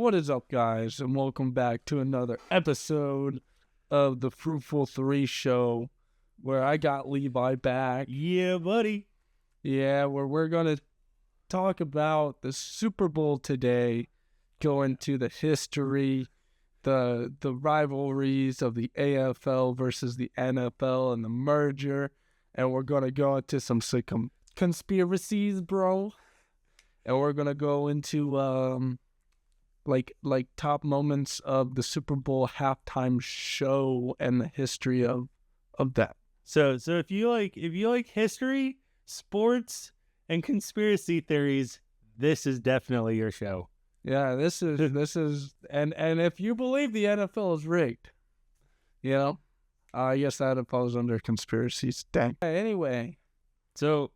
What is up, guys, and welcome back to another episode of the Fruitful Three Show, where I got Levi back. Yeah, buddy. Yeah, where we're going to talk about the Super Bowl today, go into the history, the rivalries of the AFL versus the NFL and the merger, and we're going to go into some conspiracies, bro. And we're going to go into like top moments of the Super Bowl halftime show and the history of that. So if you like history, sports, and conspiracy theories, this is definitely your show. Yeah, this is and if you believe the NFL is rigged, you know, I guess that falls under conspiracies. Dang. Anyway, so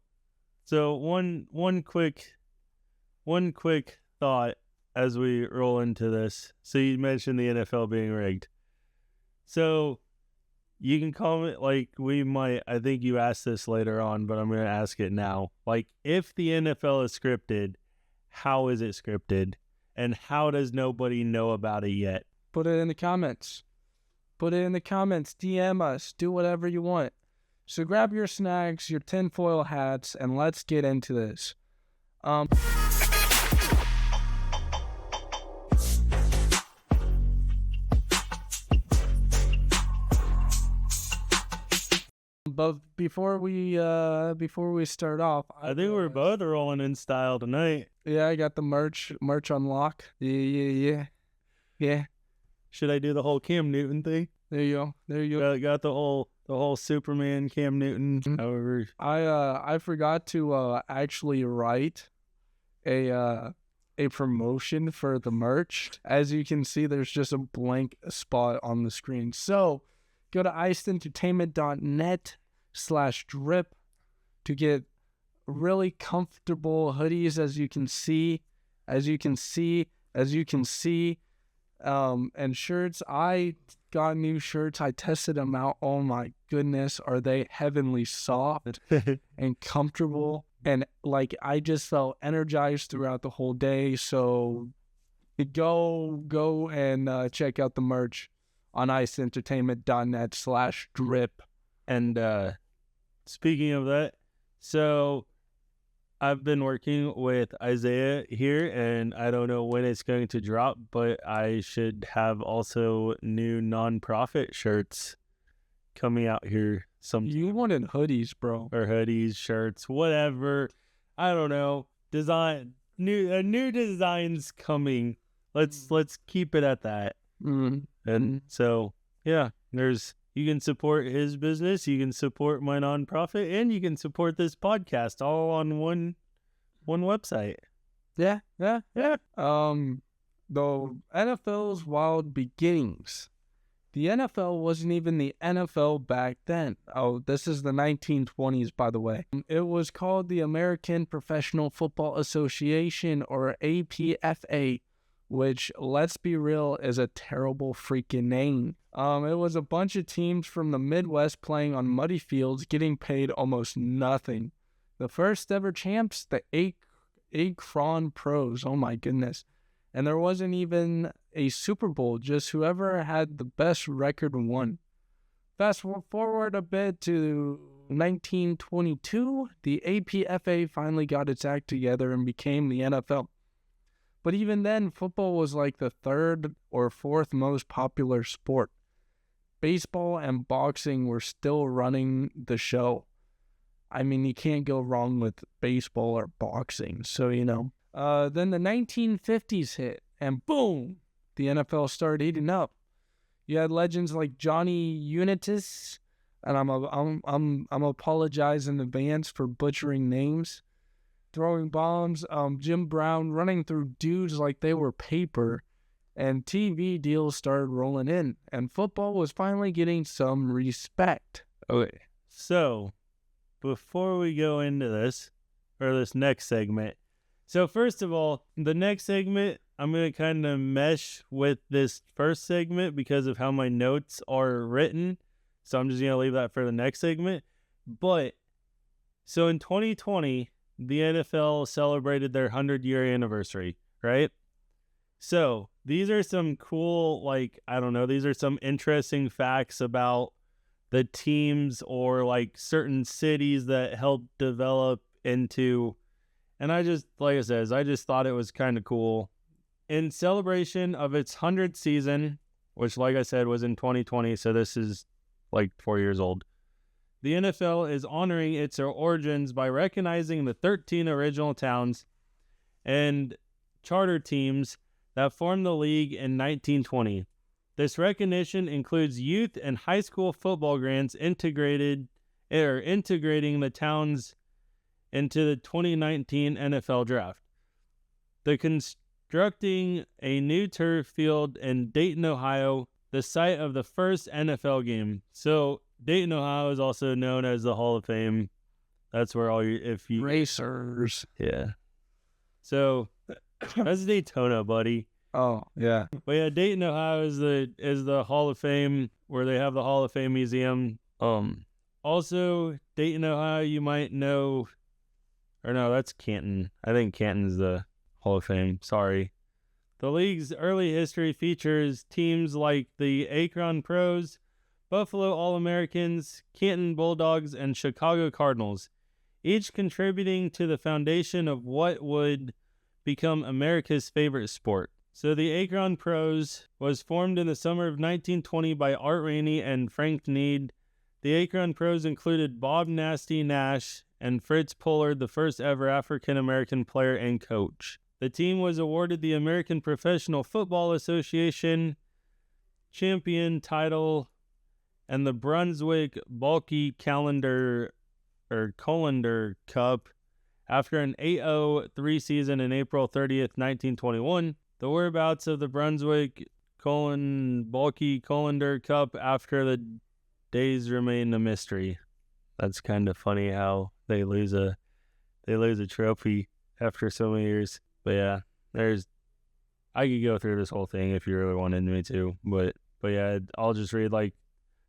one quick thought as we roll into this. So you mentioned the NFL being rigged. So you can comment, like, I think you asked this later on, but I'm going to ask it now. Like, if the NFL is scripted, how is it scripted? And how does nobody know about it yet? Put it in the comments. DM us. Do whatever you want. So grab your snacks, your tinfoil hats, and let's get into this. But before we start off, I think we're both rolling in style tonight. Yeah, I got the merch on lock. Yeah. Should I do the whole Cam Newton thing? There you go. Got the whole Superman Cam Newton. Mm-hmm. However, I forgot to actually write a promotion for the merch. As you can see, there's just a blank spot on the screen. So go to icentertainment.net/drip to get really comfortable hoodies, as you can see, and shirts. I got new shirts. I tested them out. Oh my goodness, are they heavenly soft and comfortable? And like, I just felt energized throughout the whole day. So go and check out the merch on icentertainment.net/drip. And speaking of that, so I've been working with Isaiah here, and I don't know when it's going to drop, but I should have also new non-profit shirts coming out here. You wanted hoodies, bro. Or hoodies, shirts, whatever. I don't know. New designs coming. Let's keep it at that. Mm-hmm. And so, yeah, you can support his business, you can support my nonprofit, and you can support this podcast all on one website. Yeah. The NFL's wild beginnings. The NFL wasn't even the NFL back then. Oh, this is the 1920s, by the way. It was called the American Professional Football Association, or APFA, which, let's be real, is a terrible freaking name. It was a bunch of teams from the Midwest playing on muddy fields, getting paid almost nothing. The first ever champs, the Akron Pros. Oh my goodness. And there wasn't even a Super Bowl, just whoever had the best record won. Fast forward a bit to 1922, the APFA finally got its act together and became the NFL. But even then, football was like the third or fourth most popular sport. Baseball and boxing were still running the show. I mean, you can't go wrong with baseball or boxing. So, then the 1950s hit, and boom, the NFL started heating up. You had legends like Johnny Unitas, and I'm apologize in advance for butchering names, throwing bombs, Jim Brown running through dudes like they were paper, and TV deals started rolling in, and football was finally getting some respect. Okay, so before we go into this next segment, so first of all, the next segment, I'm going to kind of mesh with this first segment because of how my notes are written, so I'm just going to leave that for the next segment. But, so in 2020, the NFL celebrated their 100-year anniversary, right? So these are some cool, like, I don't know, these are some interesting facts about the teams or like certain cities that helped develop into, and I just, like I said, I just thought it was kind of cool. In celebration of its 100th season, which, like I said, was in 2020, so this is like 4 years old, the NFL is honoring its origins by recognizing the 13 original towns and charter teams that formed the league in 1920. This recognition includes youth and high school football grants integrating the towns into the 2019 NFL draft. The constructing a new turf field in Dayton, Ohio, the site of the first NFL game. So Dayton, Ohio is also known as the Hall of Fame. That's where all you Racers. Yeah. So that's Daytona, buddy. Oh, yeah. But yeah, Dayton, Ohio is the Hall of Fame, where they have the Hall of Fame museum. Also Dayton, Ohio, you might know, or no, that's Canton. I think Canton's the Hall of Fame. Sorry. The league's early history features teams like the Akron Pros, Buffalo All-Americans, Canton Bulldogs, and Chicago Cardinals, each contributing to the foundation of what would become America's favorite sport. So the Akron Pros was formed in the summer of 1920 by Art Rainey and Frank Need. The Akron Pros included Bob Nasty Nash and Fritz Pullard, the first ever African-American player and coach. The team was awarded the American Professional Football Association champion title and the Brunswick Bulky Colander Cup after an 8-0-3 season in April 30th, 1921. The whereabouts of the Brunswick Bulky Colander Cup after the days remain a mystery. That's kind of funny how they lose a trophy after so many years. But yeah, I could go through this whole thing if you really wanted me to. But yeah, I'll just read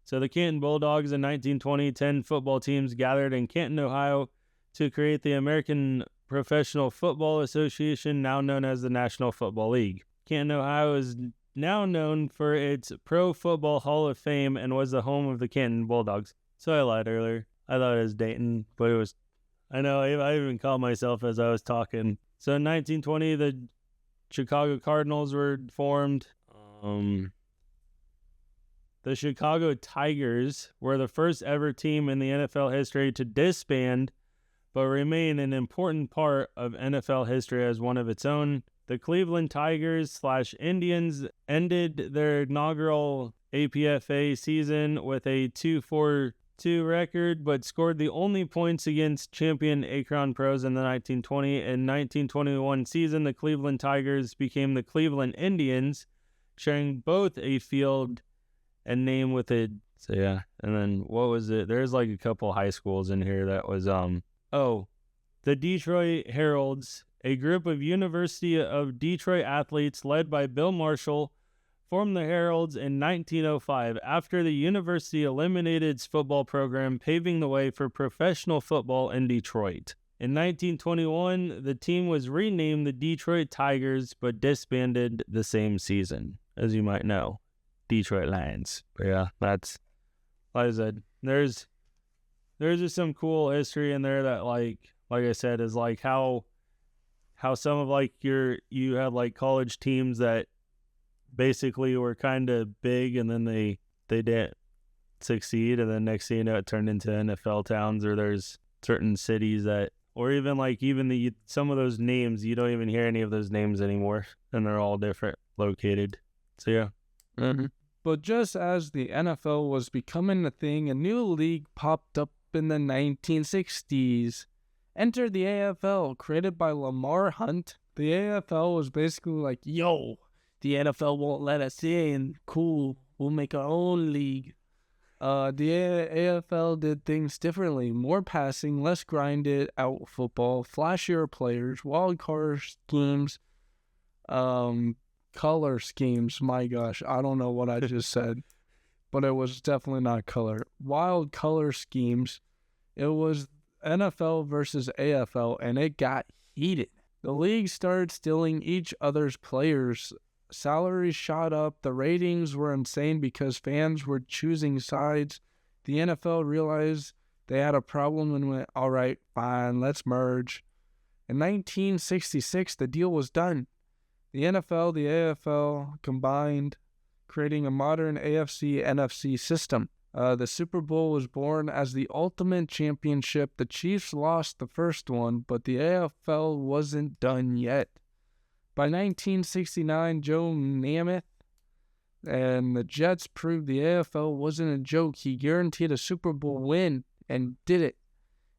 so the Canton Bulldogs in 1920, 10 football teams gathered in Canton, Ohio to create the American Professional Football Association, now known as the National Football League. Canton, Ohio is now known for its Pro Football Hall of Fame and was the home of the Canton Bulldogs. So I lied earlier. I thought it was Dayton, but it was, I know, I even called myself as I was talking. So in 1920, the Chicago Cardinals were formed. The Chicago Tigers were the first ever team in the NFL history to disband, but remain an important part of NFL history as one of its own. The Cleveland Tigers / Indians ended their inaugural APFA season with a 2-4-2 record, but scored the only points against champion Akron Pros in the 1920 and 1921 season. The Cleveland Tigers became the Cleveland Indians, sharing both a field and name with it. So yeah, and then what was it? There's like a couple high schools in here that was the Detroit Heralds, a group of University of Detroit athletes led by Bill Marshall, formed the Heralds in 1905 after the university eliminated its football program, paving the way for professional football in Detroit. In 1921, the team was renamed the Detroit Tigers, but disbanded the same season, as you might know. Detroit Lions. But yeah, that's, like I said, there's just some cool history in there that like I said, is like how some of like you had like college teams that basically were kind of big and then they didn't succeed, and then next thing you know it turned into NFL towns, or there's certain cities that, or even some of those names, you don't even hear any of those names anymore, and they're all different located. So yeah. Mm-hmm. But just as the NFL was becoming a thing, a new league popped up in the 1960s. Enter the AFL, created by Lamar Hunt. The AFL was basically like, yo, the NFL won't let us in. Cool, we'll make our own league. The AFL did things differently. More passing, less grinded out football, flashier players, wild card schemes, color schemes. My gosh, I don't know what I just said, but it was definitely not color. Wild color schemes. It was NFL versus AFL, and it got heated. The league started stealing each other's players Salaries shot up. The ratings were insane because fans were choosing sides. The NFL realized they had a problem and went, all right, fine, let's merge. In 1966, the deal was done. The NFL, the AFL combined, creating a modern AFC-NFC system. The Super Bowl was born as the ultimate championship. The Chiefs lost the first one, but the AFL wasn't done yet. By 1969, Joe Namath and the Jets proved the AFL wasn't a joke. He guaranteed a Super Bowl win and did it.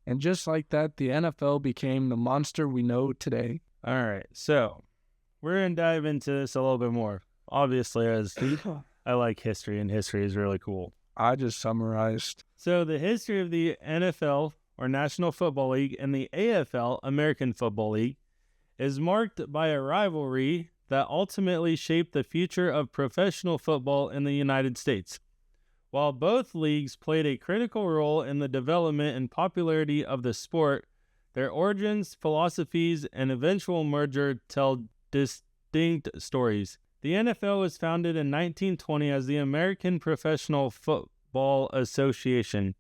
And just like that, the NFL became the monster we know today. All right, so we're going to dive into this a little bit more. Obviously, as I like history, and history is really cool. I just summarized. So the history of the NFL, or National Football League, and the AFL, American Football League, is marked by a rivalry that ultimately shaped the future of professional football in the United States. While both leagues played a critical role in the development and popularity of the sport, their origins, philosophies, and eventual merger tell distinct stories. The NFL was founded in 1920 as the American Professional Football Association.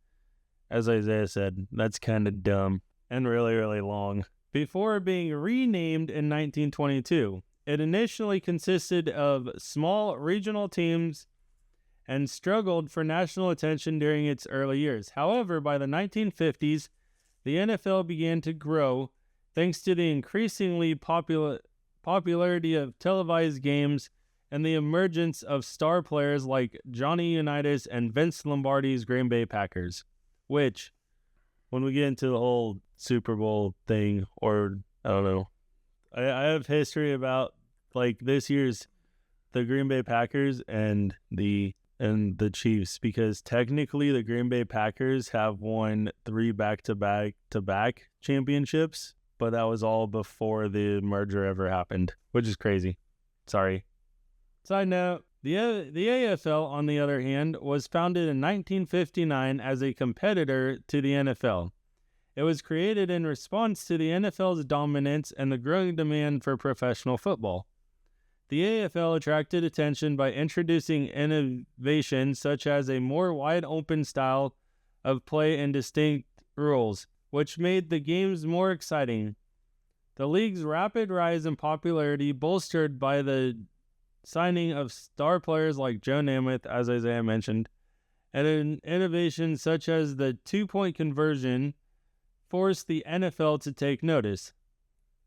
As Isaiah said, that's kind of dumb and really, really long. Before being renamed in 1922, it initially consisted of small regional teams and struggled for national attention during its early years. However, by the 1950s, the NFL began to grow thanks to the increasingly popularity of televised games and the emergence of star players like Johnny Unitas and Vince Lombardi's Green Bay Packers, which, when we get into the whole Super Bowl thing, or I don't know, I have history about like this year's the Green Bay Packers and the Chiefs, because technically the Green Bay Packers have won 3 back-to-back championships, but that was all before the merger ever happened, which is crazy. Sorry. Side note, the AFL, on the other hand, was founded in 1959 as a competitor to the NFL. It was created in response to the NFL's dominance and the growing demand for professional football. The AFL attracted attention by introducing innovations such as a more wide-open style of play and distinct rules, which made the games more exciting. The league's rapid rise in popularity, bolstered by the signing of star players like Joe Namath, as Isaiah mentioned, and innovations such as the 2-point conversion, forced the NFL to take notice.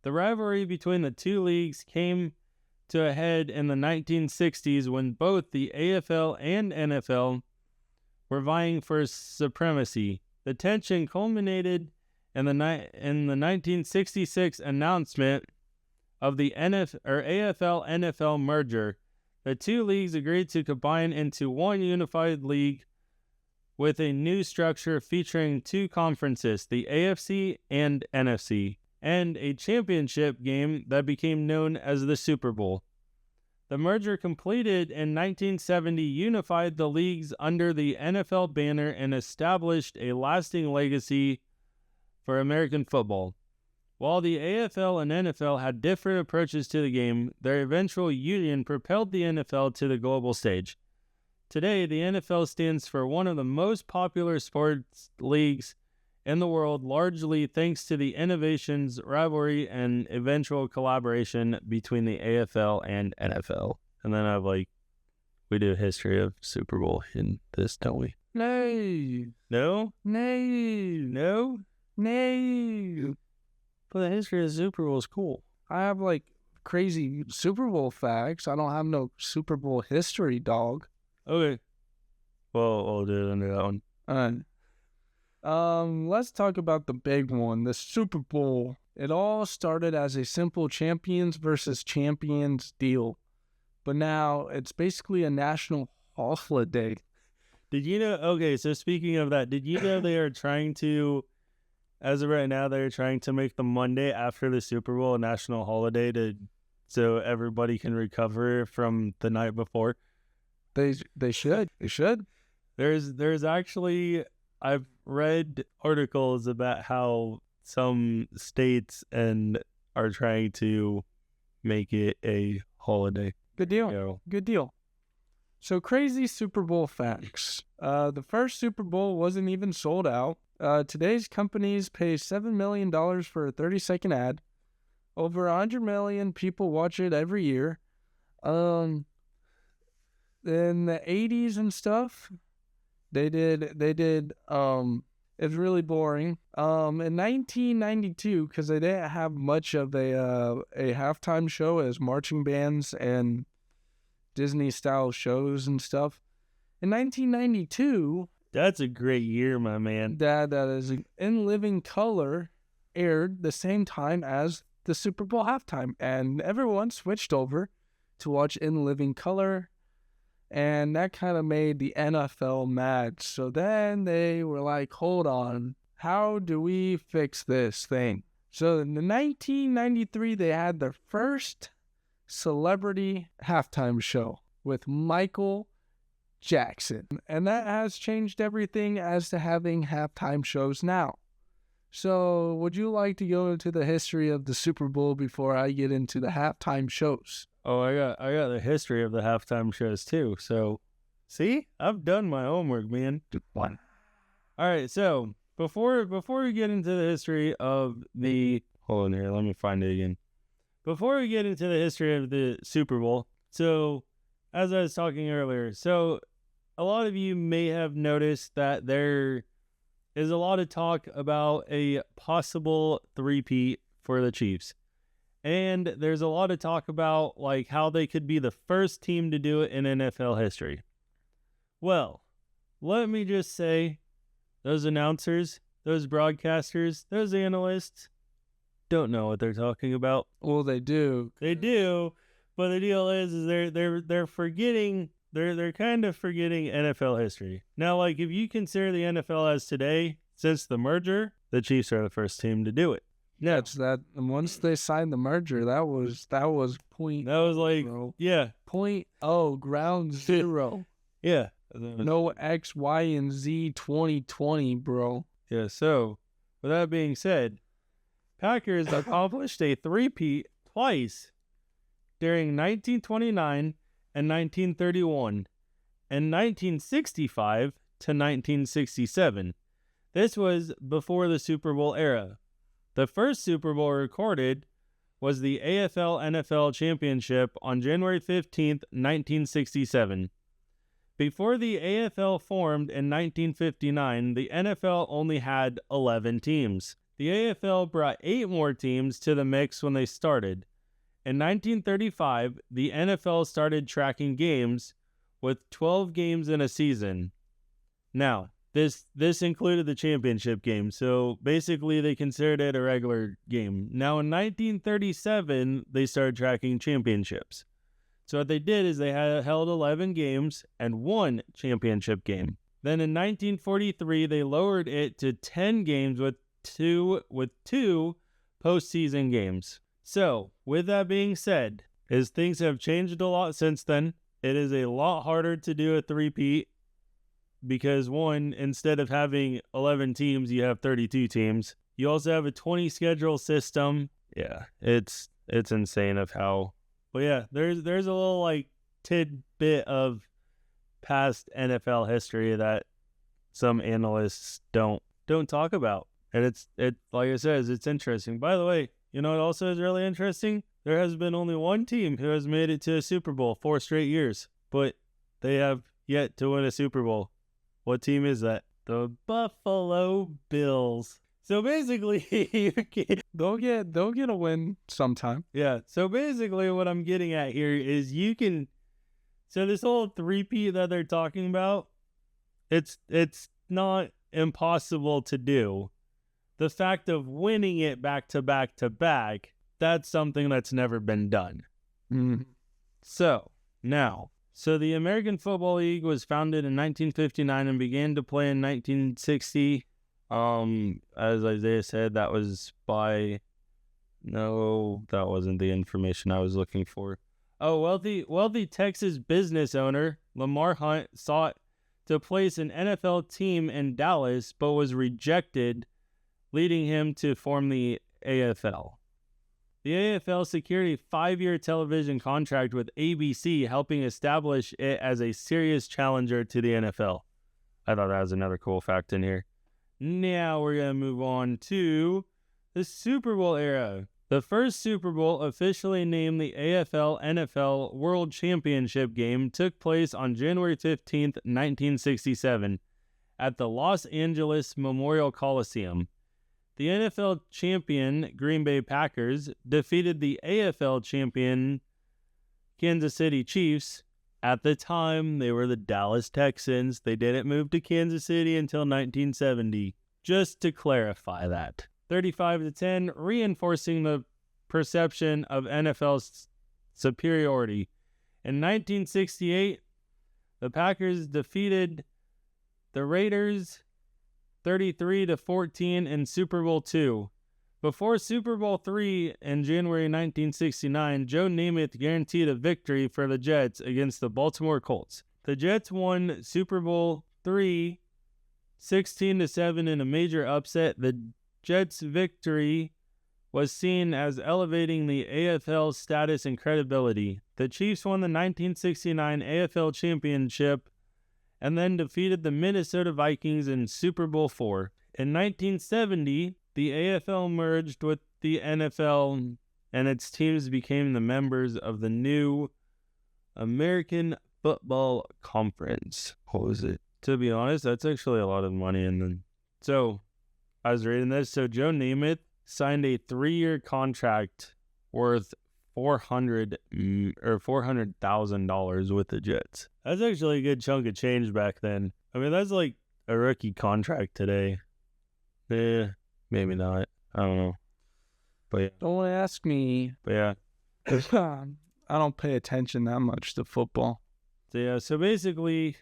The rivalry between the two leagues came to a head in the 1960s when both the AFL and NFL were vying for supremacy. The tension culminated in the 1966 announcement of the AFL-NFL Merger. The two leagues agreed to combine into one unified league with a new structure featuring 2 conferences, the AFC and NFC, and a championship game that became known as the Super Bowl. The merger, completed in 1970, unified the leagues under the NFL banner and established a lasting legacy for American football. While the AFL and NFL had different approaches to the game, their eventual union propelled the NFL to the global stage. Today, the NFL stands for one of the most popular sports leagues in the world, largely thanks to the innovations, rivalry, and eventual collaboration between the AFL and NFL. And then we do a history of Super Bowl in this, don't we? No. No? No. No. But the history of the Super Bowl is cool. I have crazy Super Bowl facts. I don't have no Super Bowl history, dog. Okay. Well, I'll do it under that one. Let's talk about the big one, the Super Bowl. It all started as a simple champions versus champions deal, but now it's basically a national holiday. Did you know? Okay, so speaking of that, did you know they are trying to, as of right now, they're trying to make the Monday after the Super Bowl a national holiday so everybody can recover from the night before? They should. They should. There's actually, I've read articles about how some states are trying to make it a holiday. Good deal. Go. Good deal. So crazy Super Bowl facts. The first Super Bowl wasn't even sold out. Today's companies pay $7 million for a 30-second ad. Over 100 million people watch it every year. In the 80s and stuff, they did it's really boring. In 1992, because they didn't have much of a halftime show as marching bands and Disney-style shows and stuff. In 1992... That's a great year, my man. That is In Living Color aired the same time as the Super Bowl halftime, and everyone switched over to watch In Living Color, and that kind of made the NFL mad. So then they were like, hold on, how do we fix this thing? So in 1993, they had their first celebrity halftime show with Michael Jackson. And that has changed everything as to having halftime shows now. So would you like to go into the history of the Super Bowl before I get into the halftime shows? Oh, I got the history of the halftime shows too. So, see, I've done my homework, man. One. All right, so before we get into the history of the hold on here, let me find it again. Before we get into the history of the Super Bowl, so as I was talking earlier, so a lot of you may have noticed that there is a lot of talk about a possible three-peat for the Chiefs. And there's a lot of talk about like how they could be the first team to do it in NFL history. Well, let me just say, those announcers, those broadcasters, those analysts don't know what they're talking about. Well, they do. They do, but the deal is they're forgetting. They're kind of forgetting NFL history. Now, like if you consider the NFL as today, since the merger, the Chiefs are the first team to do it. Yeah, it's that. And once they signed the merger, that was point. That was like, bro. yeah, 0.0 ground zero. yeah. No X, Y, and Z 2020, bro. Yeah. So, with that being said, Packers accomplished a three-peat twice during 1929 and 1931, and 1965 to 1967. This was before the Super Bowl era. The first Super Bowl recorded was the AFL-NFL Championship on January 15th, 1967. Before the AFL formed in 1959, the NFL only had 11 teams. The AFL brought 8 more teams to the mix when they started. In 1935, the NFL started tracking games with 12 games in a season. Now, this included the championship game, so basically they considered it a regular game. Now, in 1937, they started tracking championships. So what they did is they held 11 games and 1 championship game. Then in 1943, they lowered it to 10 games with two postseason games. So, with that being said, as things have changed a lot since then, it is a lot harder to do a three-peat because, one, instead of having 11 teams, you have 32 teams. You also have a 20 schedule system. Yeah, it's insane of how... But yeah, there's a little, like, tidbit of past NFL history that some analysts don't talk about. And it's like I said, it's interesting. By the way, you know what also is really interesting? There has been only one team who has made it to a Super Bowl 4 straight years, but they have yet to win a Super Bowl. What team is that? The Buffalo Bills. So basically, they'll get a win sometime. Yeah. So basically, what I'm getting at here is you can. So this whole three-peat that they're talking about, it's not impossible to do. The fact of winning it back to back to back, that's something that's never been done. Mm-hmm. So the American Football League was founded in 1959 and began to play in 1960. As Isaiah said, that was no, that wasn't the information I was looking for. Oh, wealthy Texas business owner Lamar Hunt sought to place an NFL team in Dallas, but was rejected, leading him to form the AFL. The AFL secured a 5-year television contract with ABC, helping establish it as a serious challenger to the NFL. I thought that was another cool fact in here. Now we're going to move on to the Super Bowl era. The first Super Bowl, officially named the AFL-NFL World Championship game, took place on January 15th, 1967, at the Los Angeles Memorial Coliseum. The NFL champion Green Bay Packers defeated the AFL champion Kansas City Chiefs. At the time, they were the Dallas Texans. They didn't move to Kansas City until 1970. Just to clarify that. 35-10, reinforcing the perception of NFL's superiority. In 1968, the Packers defeated the Raiders 33-14 in Super Bowl II. Before Super Bowl III in January 1969, Joe Namath guaranteed a victory for the Jets against the Baltimore Colts. The Jets won Super Bowl III 16-7 in a major upset. The Jets' victory was seen as elevating the AFL's status and credibility. The Chiefs won the 1969 AFL Championship and then defeated the Minnesota Vikings in Super Bowl IV. In 1970, the AFL merged with the NFL, and its teams became the members of the new American Football Conference. What was it? To be honest, that's actually a lot of money. So, I was reading this. So, Joe Namath signed a 3-year contract worth $400,000 with the Jets. That's actually a good chunk of change back then. I mean, that's like a rookie contract today. Maybe not. I don't know. But yeah. Don't ask me. But yeah. I don't pay attention that much to football. So basically,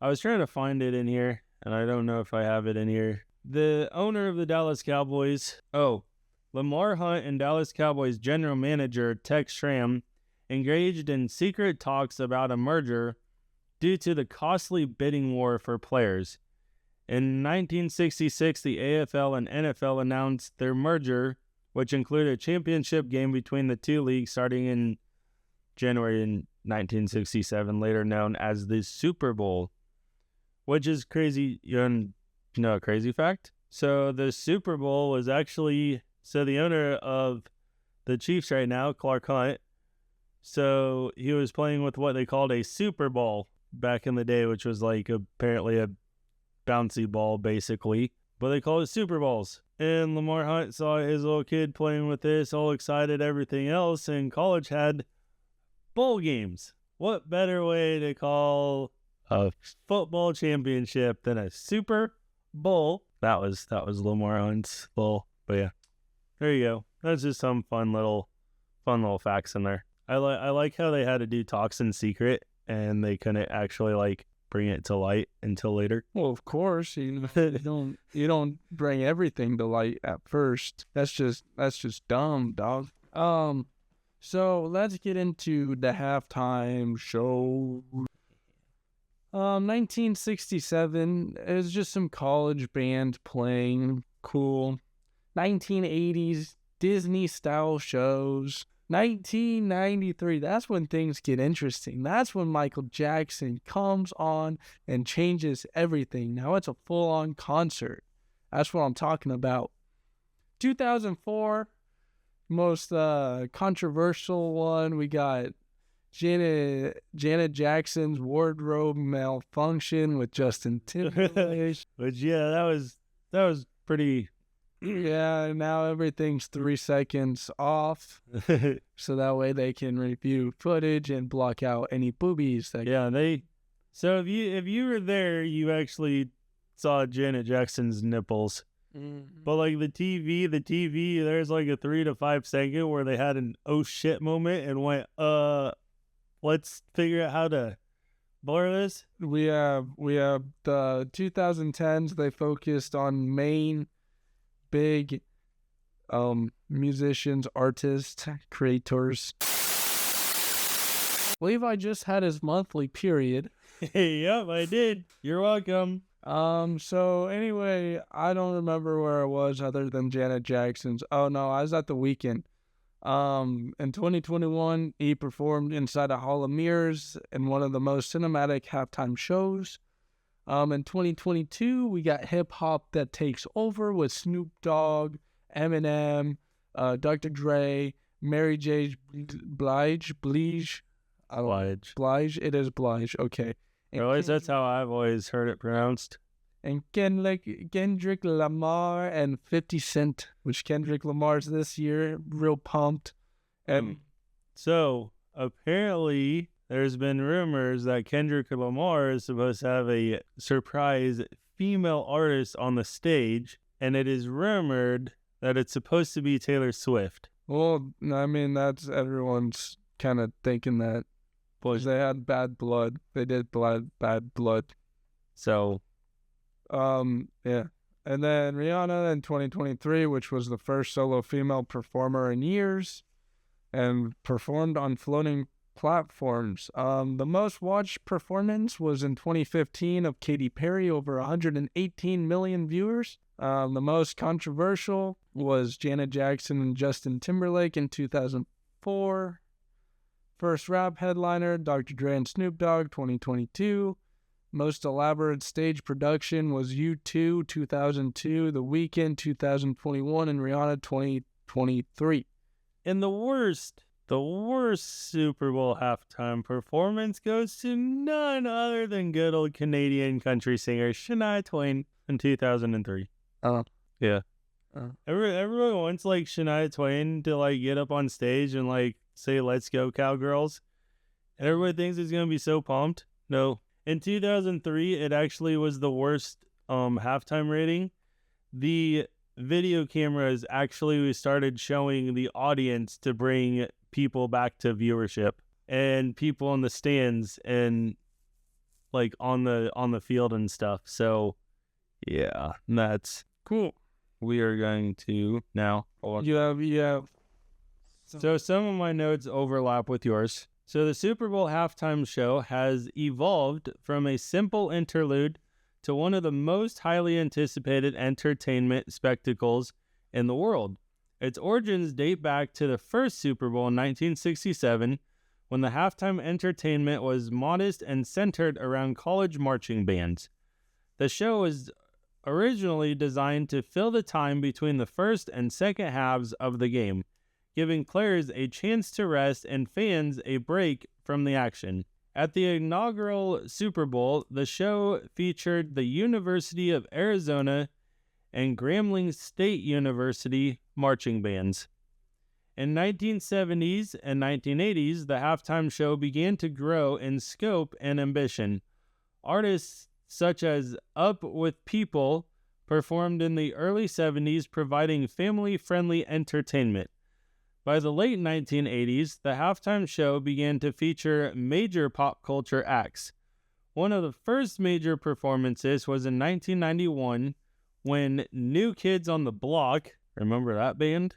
I was trying to find it in here, and I don't know if I have it in here. The owner of the Dallas Cowboys, Lamar Hunt and Dallas Cowboys general manager Tex Schramm engaged in secret talks about a merger due to the costly bidding war for players. In 1966, the AFL and NFL announced their merger, which included a championship game between the two leagues starting in January in 1967, later known as the Super Bowl, which is crazy. You know a crazy fact? So the Super Bowl was actually... So the owner of the Chiefs right now, Clark Hunt, so he was playing with what they called a Super Ball back in the day, which was like apparently a bouncy ball basically, but they called it Super Balls. And Lamar Hunt saw his little kid playing with this, all excited, everything else, and college had bowl games. What better way to call a football championship than a Super Bowl? That was Lamar Hunt's bowl, but yeah. There you go. That's just some fun little facts in there. I like how they had to do talks in secret and they couldn't actually bring it to light until later. Well, of course, you don't bring everything to light at first. That's just dumb, dog. So let's get into the halftime show. 1967 is just some college band playing. Cool. 1980s Disney-style shows. 1993, that's when things get interesting. That's when Michael Jackson comes on and changes everything. Now it's a full-on concert. That's what I'm talking about. 2004, most controversial one, we got Janet Jackson's wardrobe malfunction with Justin Timberlake. But yeah, that was pretty... Yeah, now everything's 3 seconds off, so that way they can review footage and block out any boobies. So if you were there, you actually saw Janet Jackson's nipples. Mm-hmm. But the TV, there's a 3 to 5 second where they had an oh shit moment and went, let's figure out how to blur this. We have the 2010s. They focused on main big musicians, artists, creators. Levi just had his monthly period. Yep, I did. You're welcome. So anyway, I don't remember where I was other than Janet Jackson's. Oh no, I was at the Weeknd. In 2021, he performed inside a Hall of Mirrors in one of the most cinematic halftime shows. In 2022, we got hip hop that takes over with Snoop Dogg, Eminem, Dr. Dre, Mary J. Blige. Blige. It is Blige. Okay. And At least that's how I've always heard it pronounced. And Kendrick Lamar and 50 Cent, which Kendrick Lamar's this year, real pumped. And so apparently there's been rumors that Kendrick Lamar is supposed to have a surprise female artist on the stage, and it is rumored that it's supposed to be Taylor Swift. Well, I mean, that's everyone's kind of thinking that. Because they had bad blood. They did bad blood. So, yeah. And then Rihanna in 2023, which was the first solo female performer in years, and performed on floating platforms. The most watched performance was in 2015 of Katy Perry, over 118 million viewers. The most controversial was Janet Jackson and Justin Timberlake in 2004. First rap headliner, Dr. Dre and Snoop Dogg, 2022. Most elaborate stage production was U2, 2002, The Weeknd, 2021, and Rihanna, 2023. And the worst Super Bowl halftime performance goes to none other than good old Canadian country singer Shania Twain in 2003. Yeah. Everyone wants, like, Shania Twain to, like, get up on stage and, like, say, "Let's go, cowgirls." And everybody thinks it's going to be so pumped. No. In 2003, it actually was the worst halftime rating. The video cameras actually started showing the audience to bring people back to viewership, and people in the stands and, like, on the field and stuff. So, yeah, that's cool. We are going to now. You have. So some of my notes overlap with yours. So the Super Bowl halftime show has evolved from a simple interlude to one of the most highly anticipated entertainment spectacles in the world. Its origins date back to the first Super Bowl in 1967, when the halftime entertainment was modest and centered around college marching bands. The show was originally designed to fill the time between the first and second halves of the game, giving players a chance to rest and fans a break from the action. At the inaugural Super Bowl, the show featured the University of Arizona and Grambling State University marching bands. In 1970s and 1980s, the halftime show began to grow in scope and ambition. Artists such as Up With People performed in the early 70s, providing family-friendly entertainment. By the late 1980s, the halftime show began to feature major pop culture acts. One of the first major performances was in 1991 when New Kids on the Block, remember that band,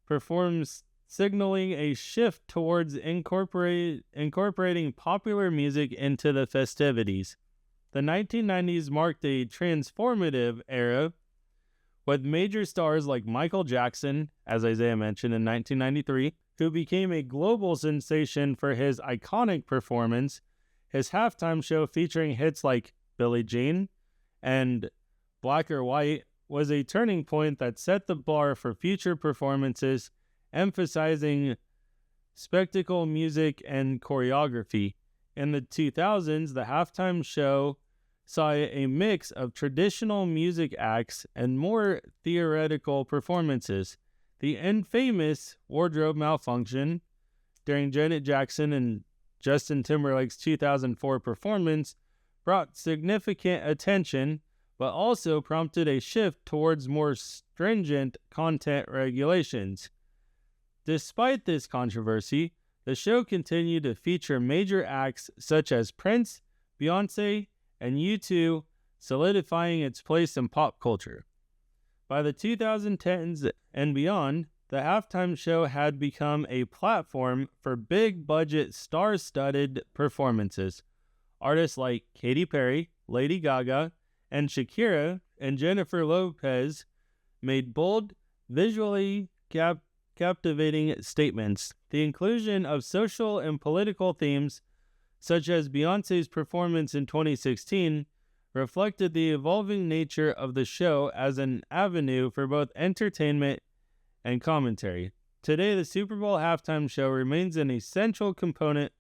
performs, signaling a shift towards incorporating popular music into the festivities. The 1990s marked a transformative era, with major stars like Michael Jackson, as Isaiah mentioned in 1993, who became a global sensation for his iconic performance. His halftime show, featuring hits like Billie Jean and Black or White, was a turning point that set the bar for future performances, emphasizing spectacle, music, and choreography. In the 2000s, the halftime show saw a mix of traditional music acts and more theatrical performances. The infamous wardrobe malfunction during Janet Jackson and Justin Timberlake's 2004 performance brought significant attention, but also prompted a shift towards more stringent content regulations. Despite this controversy, the show continued to feature major acts such as Prince, Beyoncé, and U2, solidifying its place in pop culture. By the 2010s and beyond, the halftime show had become a platform for big-budget, star-studded performances. Artists like Katy Perry, Lady Gaga, and Shakira and Jennifer Lopez made bold, visually captivating statements. The inclusion of social and political themes, such as Beyoncé's performance in 2016, reflected the evolving nature of the show as an avenue for both entertainment and commentary. Today, the Super Bowl halftime show remains an essential component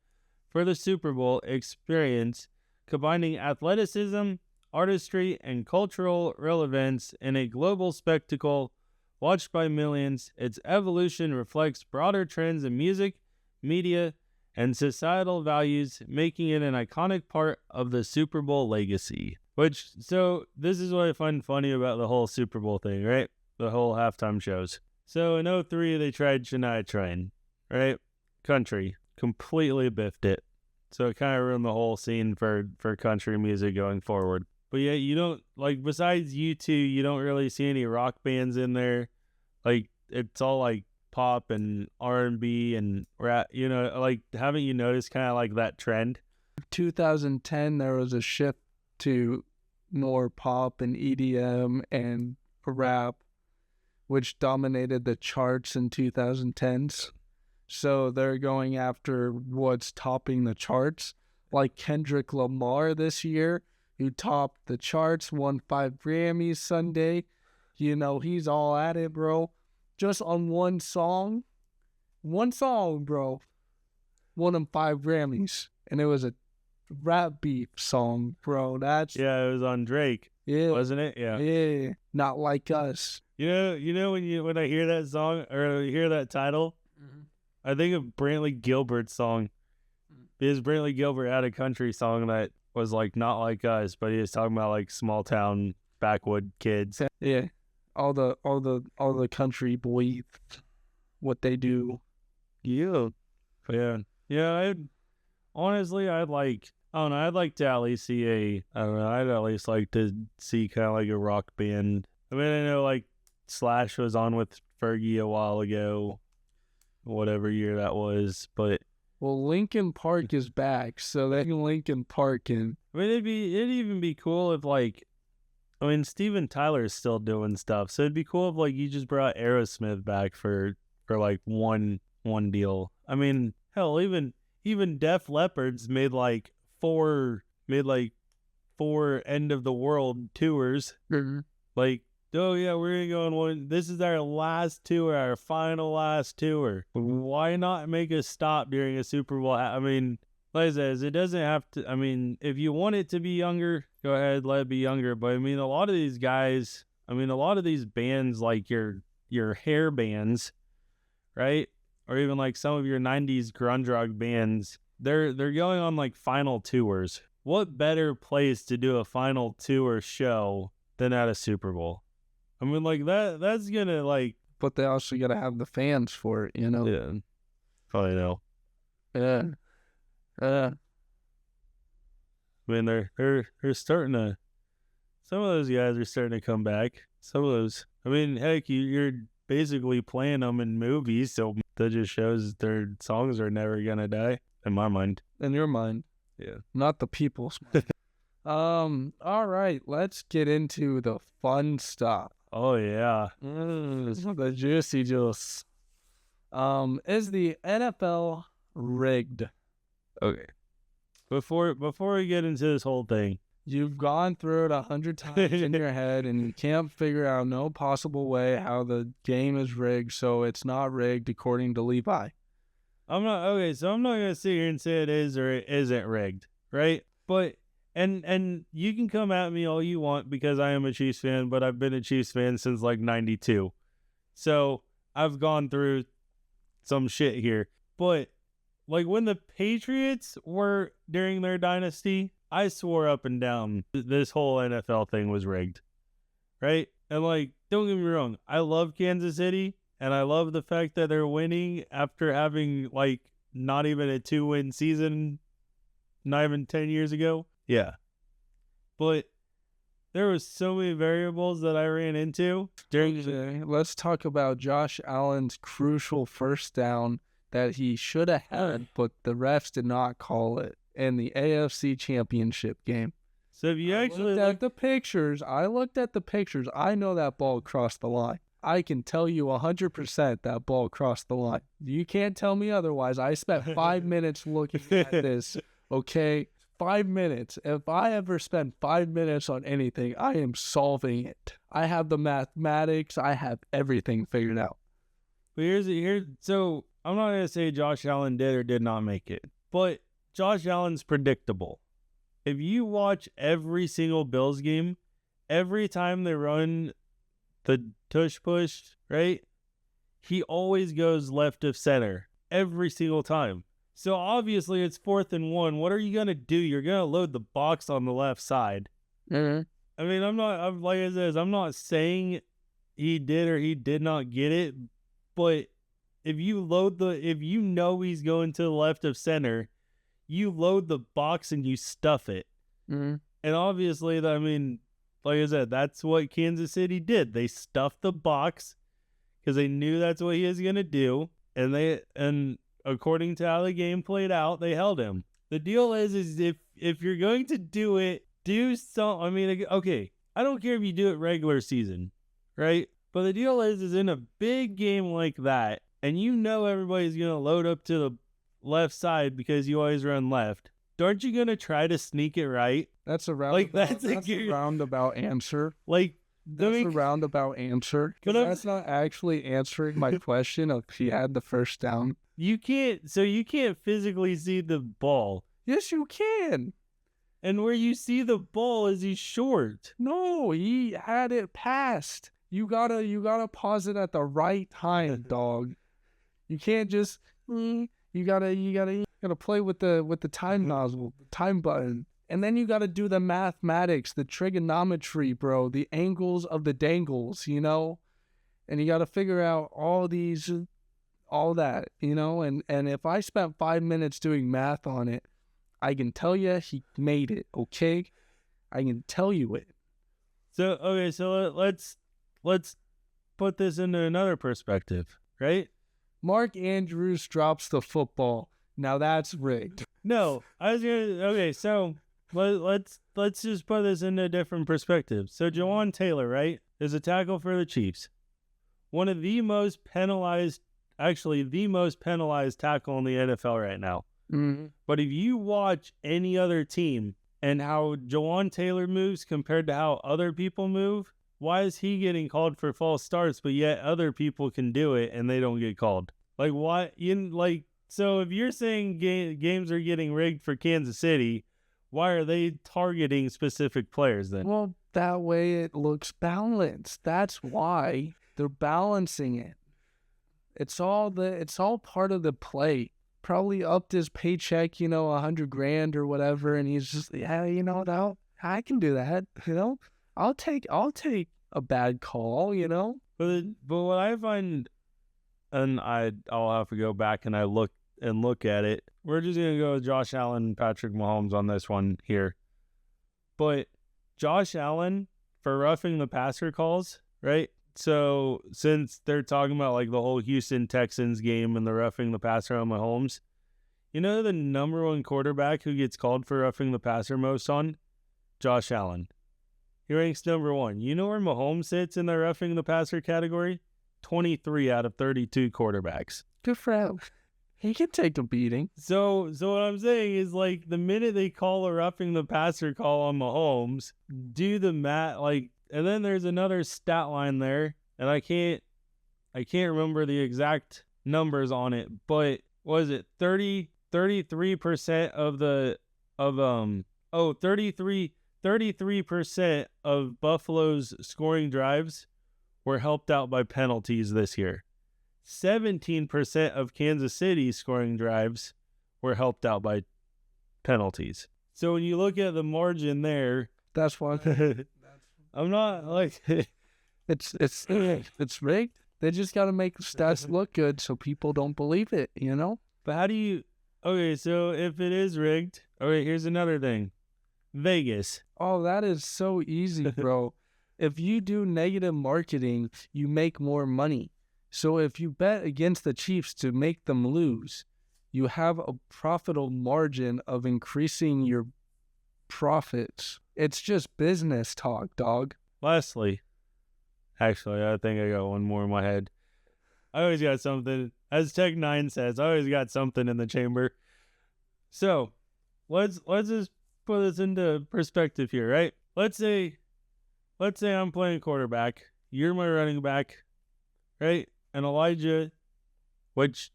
for the Super Bowl experience, combining athleticism, artistry, and cultural relevance in a global spectacle watched by millions. Its evolution reflects broader trends in music, media, and societal values, making it an iconic part of the Super Bowl legacy. So this is what I find funny about the whole Super Bowl thing, right? The whole halftime shows. So in 2003, they tried Shania Twain, right? Country. Completely biffed it. So it kind of ruined the whole scene for country music going forward. But yeah, you don't, like, besides U2, you don't really see any rock bands in there. Like, it's all, like, pop and R&B and rap, you know, like, haven't you noticed kind of like that trend? 2010, there was a shift to more pop and EDM and rap, which dominated the charts in 2010s. So they're going after what's topping the charts, like Kendrick Lamar this year, who topped the charts, won 5 Grammys Sunday. You know, he's all at it, bro. Just on one song, bro, won him 5 Grammys. And it was a rap beef song, bro. Yeah, it was on Drake. Yeah. Wasn't it? Yeah. Yeah. Not Like Us. You know when I hear that song or hear that title, I think of Brantley Gilbert's song. Because Brantley Gilbert had a country song that was like Not Like Us, but he was talking about like small town backwood kids. Yeah. All the country boys, what they do. Yeah. Yeah, I'd like to at least see I'd at least like to see kind of like a rock band. I mean, I know like Slash was on with Fergie a while ago, whatever year that was, but well, Linkin Park is back, so they can Linkin Park in. I mean, it'd even be cool if like, I mean, Steven Tyler is still doing stuff, so it'd be cool if like you just brought Aerosmith back for like one deal. I mean, hell, even Def Leppard's made like four end of the world tours. Mm-hmm. Like, oh yeah, we're gonna go on one. This is our last tour, our final last tour. Why not make a stop during a Super Bowl? I mean, like I said, it doesn't have to. I mean, if you want it to be younger, go ahead, let it be younger. But I mean, a lot of these guys, a lot of these bands, like your hair bands, right? Or even like some of your 90s grunge rock bands, they're going on like final tours. What better place to do a final tour show than at a Super Bowl? I mean, like that's gonna like. But they also gotta have the fans for it, you know. Yeah, probably know. Yeah. I mean, they're starting to. Some of those guys are starting to come back. Some of those. I mean, heck, you're basically playing them in movies, so that just shows their songs are never gonna die. In my mind. In your mind. Yeah. Not the people's mind. All right, let's get into the fun stuff. Oh yeah. The juicy juice. Is the NFL rigged? Okay. Before we get into this whole thing, you've gone through it 100 times in your head, and you can't figure out no possible way how the game is rigged, so it's not rigged according to Levi. So I'm not gonna sit here and say it is or it isn't rigged, right? But and you can come at me all you want because I am a Chiefs fan, but I've been a Chiefs fan since like 92. So I've gone through some shit here. But like when the Patriots were during their dynasty, I swore up and down this whole NFL thing was rigged. Right? And like, don't get me wrong, I love Kansas City. And I love the fact that they're winning after having, like, not even a 2-win season, not even 10 years ago. Yeah. But there was so many variables that I ran into. Let's talk about Josh Allen's crucial first down that he should have had, but the refs did not call it in the AFC Championship game. So if you actually looked at the pictures, I know that ball crossed the line. I can tell you 100% that ball crossed the line. You can't tell me otherwise. I spent 5 minutes looking at this, okay? 5 minutes. If I ever spend 5 minutes on anything, I am solving it. I have the mathematics. I have everything figured out. But so I'm not going to say Josh Allen did or did not make it, but Josh Allen's predictable. If you watch every single Bills game, every time they run the tush push, right, he always goes left of center every single time. So obviously it's 4th and 1. What are you going to do? You're going to load the box on the left side. Mm-hmm. I mean, I'm not saying he did or he did not get it, but if you know he's going to the left of center, you load the box and you stuff it. Mm-hmm. And obviously, I mean, like I said, that's what Kansas City did. They stuffed the box because they knew that's what he was going to do. And according to how the game played out, they held him. The deal is if you're going to do it, do some. I mean, okay, I don't care if you do it regular season, right? But the deal is in a big game like that, and you know everybody's going to load up to the left side because you always run left. Aren't you going to try to sneak it right? That's a roundabout, a roundabout answer. Like, that's a roundabout answer. But that's not actually answering my question of if he had the first down. You can't physically see the ball. Yes, you can. And where you see the ball is he's short. No, he had it passed. You gotta pause it at the right time, dog. You can't just you gotta play with the time nozzle, the time button. And then you gotta do the mathematics, the trigonometry, bro, the angles of the dangles, you know? And you gotta figure out all that, you know? And if I spent 5 minutes doing math on it, I can tell you he made it, okay? I can tell you it. So let's put this into another perspective, right? Mark Andrews drops the football. Now that's rigged. No, so let's just put this into a different perspective. So Jawan Taylor, right, is a tackle for the Chiefs. One of the most penalized tackle in the NFL right now. Mm-hmm. But if you watch any other team and how Jawan Taylor moves compared to how other people move, why is he getting called for false starts, but yet other people can do it and they don't get called? Like, why? So if you're saying games are getting rigged for Kansas City, why are they targeting specific players then? Well, that way it looks balanced. That's why they're balancing it. It's all part of the play. Probably upped his paycheck, $100,000 or whatever, and he's just, yeah, I can do that, I'll take a bad call, But what I find, and I'll have to go back and look at it. We're just gonna go with Josh Allen and Patrick Mahomes on this one here. But Josh Allen for roughing the passer calls, right? So since they're talking about like the whole Houston Texans game and the roughing the passer on Mahomes, the number one quarterback who gets called for roughing the passer most on? Josh Allen. He ranks number 1. You know where Mahomes sits in the roughing the passer category? 23 out of 32 quarterbacks. Good for him. He can take a beating. So what I'm saying is, like, the minute they call a roughing the passer call on Mahomes, do the math, like, and then there's another stat line there, and I can't remember the exact numbers on it, but what is it? 33% of 33% of Buffalo's scoring drives were helped out by penalties this year. 17% of Kansas City's scoring drives were helped out by penalties. So when you look at the margin there, that's why I'm not like it's rigged. They just got to make the stats look good so people don't believe it, But how do you? Okay, so if it is rigged, okay, here's another thing. Vegas. Oh, that is so easy, bro. If you do negative marketing, you make more money. So if you bet against the Chiefs to make them lose, you have a profitable margin of increasing your profits. It's just business talk, dog. Lastly, Actually, I think I got one more in my head. I always got something. As Tech 9 says, I always got something in the chamber. So, let's just put this into perspective here, right? Let's say I'm playing quarterback. You're my running back, right? And Elijah, which,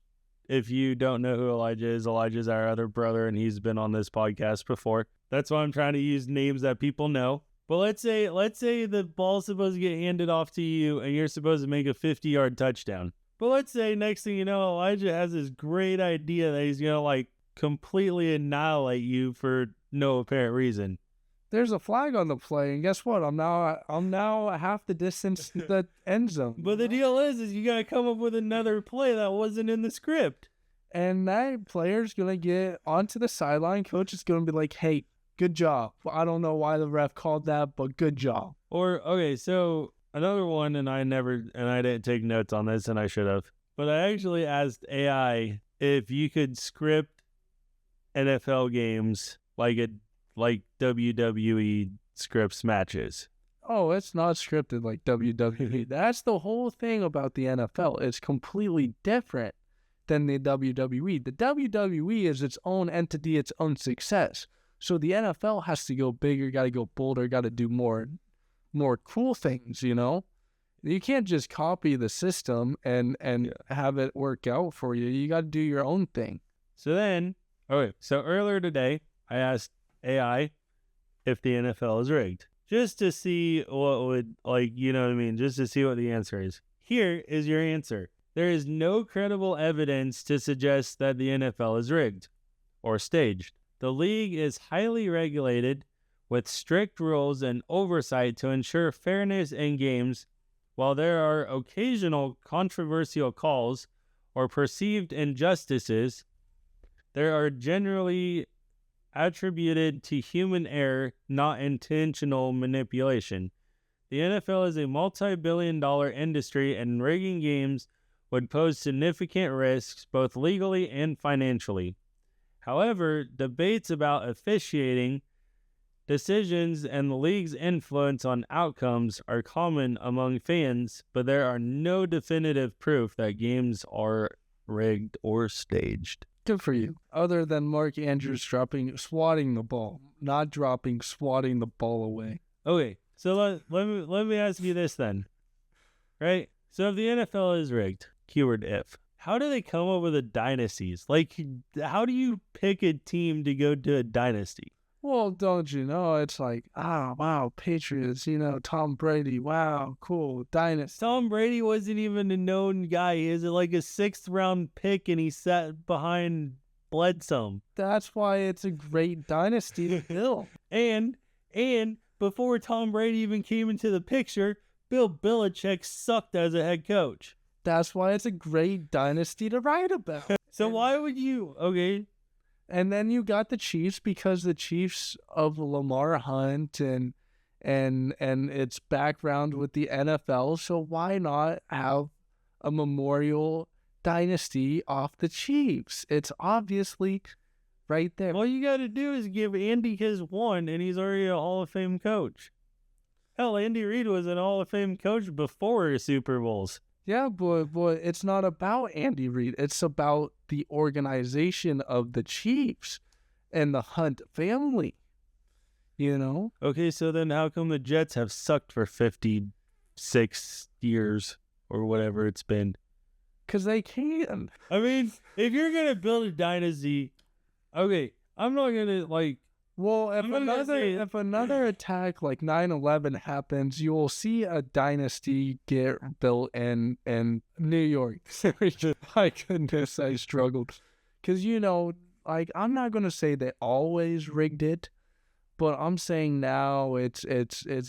if you don't know who Elijah's our other brother, and he's been on this podcast before. That's why I'm trying to use names that people know. But let's say the ball's supposed to get handed off to you, and you're supposed to make a 50-yard touchdown. But let's say next thing you know, Elijah has this great idea that he's gonna like completely annihilate you for no apparent reason. There's a flag on the play, and guess what? I'm now half the distance to the end zone. But the deal is you gotta come up with another play that wasn't in the script. And that player's gonna get onto the sideline. Coach is gonna be like, "Hey, good job. I don't know why the ref called that, but good job." Or okay, so another one, and I didn't take notes on this, and I should have. But I actually asked AI if you could script NFL games like WWE scripts matches. Oh, it's not scripted like WWE. That's the whole thing about the NFL. It's completely different than the WWE. The WWE is its own entity, its own success. So the NFL has to go bigger, got to go bolder, got to do more cool things, you know? You can't just copy the system and have it work out for you. You got to do your own thing. So earlier today, I asked AI if the NFL is rigged, just to see what would, just to see what the answer is. Here is your answer. There is no credible evidence to suggest that the NFL is rigged or staged. The league is highly regulated with strict rules and oversight to ensure fairness in games. While there are occasional controversial calls or perceived injustices, there are generally attributed to human error, not intentional manipulation. The NFL is a multi-billion-dollar industry, and rigging games would pose significant risks both legally and financially. However, debates about officiating decisions and the league's influence on outcomes are common among fans, but there are no definitive proof that games are rigged or staged. Good for you. Other than Mark Andrews swatting the ball, not dropping, swatting the ball away. Okay, so let me ask you this then, right? So if the NFL is rigged, keyword if, how do they come up with a dynasties? Like, how do you pick a team to go to a dynasty? Well, don't you know? It's like, wow, Patriots, Tom Brady, wow, cool, dynasty. Tom Brady wasn't even a known guy. He was like a 6th-round pick, and he sat behind Bledsoe. That's why it's a great dynasty to build. And before Tom Brady even came into the picture, Bill Belichick sucked as a head coach. That's why it's a great dynasty to write about. So why would you? Okay. And then you got the Chiefs because the Chiefs of Lamar Hunt and its background with the NFL. So why not have a memorial dynasty off the Chiefs? It's obviously right there. All you got to do is give Andy his one, and he's already a Hall of Fame coach. Hell, Andy Reid was an Hall of Fame coach before Super Bowls. Yeah, but it's not about Andy Reid. It's about the organization of the Chiefs and the Hunt family, Okay, so then how come the Jets have sucked for 56 years or whatever it's been? Because they can. I mean, if you're going to build a dynasty, okay, I'm not going to, Well, if another attack like 9/11 happens, you will see a dynasty get built in New York. My goodness, I struggled. Because, I'm not going to say they always rigged it, but I'm saying now it's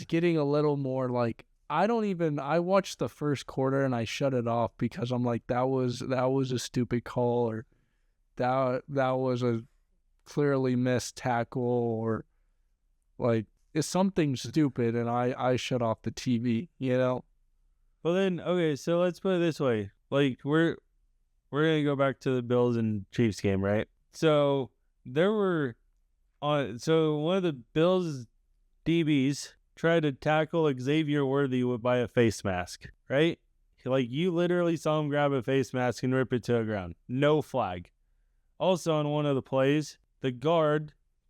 getting a little more like, I watched the first quarter and I shut it off because I'm like, that was a stupid call, or that was a clearly missed tackle, or like it's something stupid, and I shut off the TV, Well then, okay, so let's put it this way. Like, we're gonna go back to the Bills and Chiefs game, right? So one of the Bills DBs tried to tackle Xavier Worthy by a face mask, right? Like, you literally saw him grab a face mask and rip it to the ground. No flag. Also, on one of the plays, the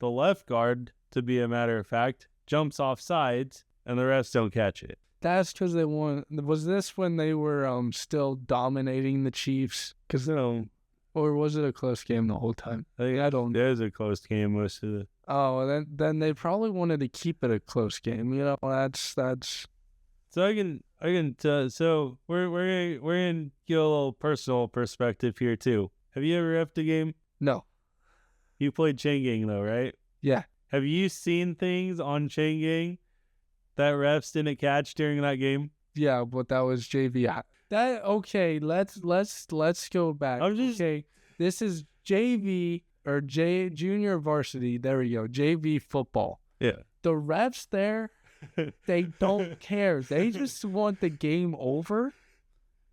left guard, to be a matter of fact, jumps off sides, and the refs don't catch it. That's because they won. Was this when they were still dominating the Chiefs? Or was it a close game the whole time? I don't know. It was a close game most of the... Oh, then they probably wanted to keep it a close game. You know, that's. So I can tell. So we're gonna get a little personal perspective here too. Have you ever refed a game? No. You played Chain Gang though, right? Yeah. Have you seen things on Chain Gang that refs didn't catch during that game? Yeah, but that was JV. Okay, let's go back. Okay, this is JV or junior varsity. There we go. JV football. Yeah. The refs there, they don't care. They just want the game over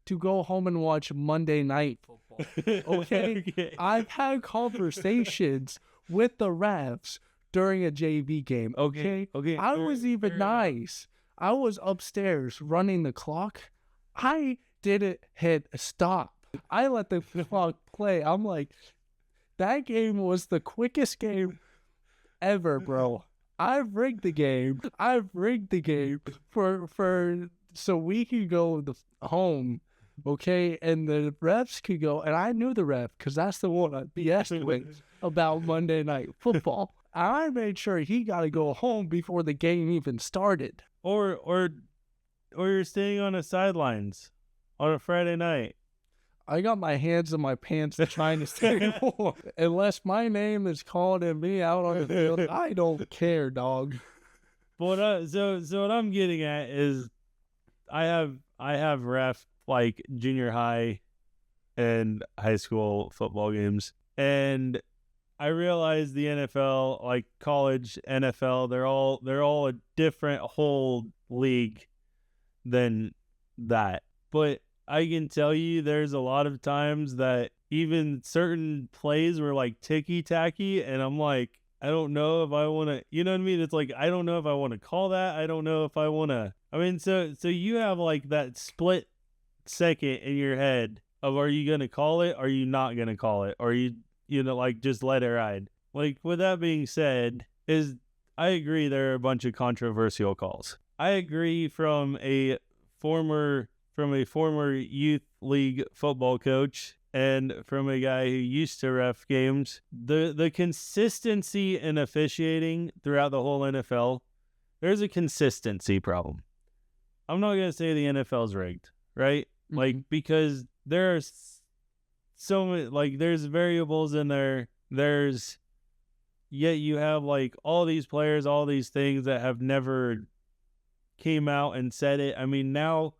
to go home and watch Monday Night Football. Okay? I've had conversations with the refs during a JV game. Okay. I was even nice. I was upstairs running the clock. I didn't hit stop. I let the clock play. I'm like, that game was the quickest game ever, bro. I've rigged the game for so we could go home, okay? And the refs could go, and I knew the ref because that's the one I BS'd with about Monday Night Football. I made sure he got to go home before the game even started. Or you're staying on the sidelines on a Friday night. I got my hands in my pants trying to stay warm. Unless my name is called and me out on the field, I don't care, dog. But so what I'm getting at is, I have ref like junior high and high school football games, and I realize the NFL, like college NFL, they're all a different whole league than that. But I can tell you there's a lot of times that even certain plays were like ticky-tacky, and I'm like, I don't know if I want to, you know what I mean? It's like, I don't know if I want to call that. I don't know if I want to. I mean, so you have like that split second in your head of, are you going to call it? Or are you not going to call it? Or you know, like, just let it ride. Like, with that being said, I agree there are a bunch of controversial calls. I agree from a former youth league football coach and from a guy who used to ref games, the consistency in officiating throughout the whole NFL, there's a consistency problem. I'm not going to say the NFL's rigged, right? Mm-hmm. Like, because there are so many, like, there's variables in there. Yet you have like all these players, all these things that have never came out and said it. I mean, now,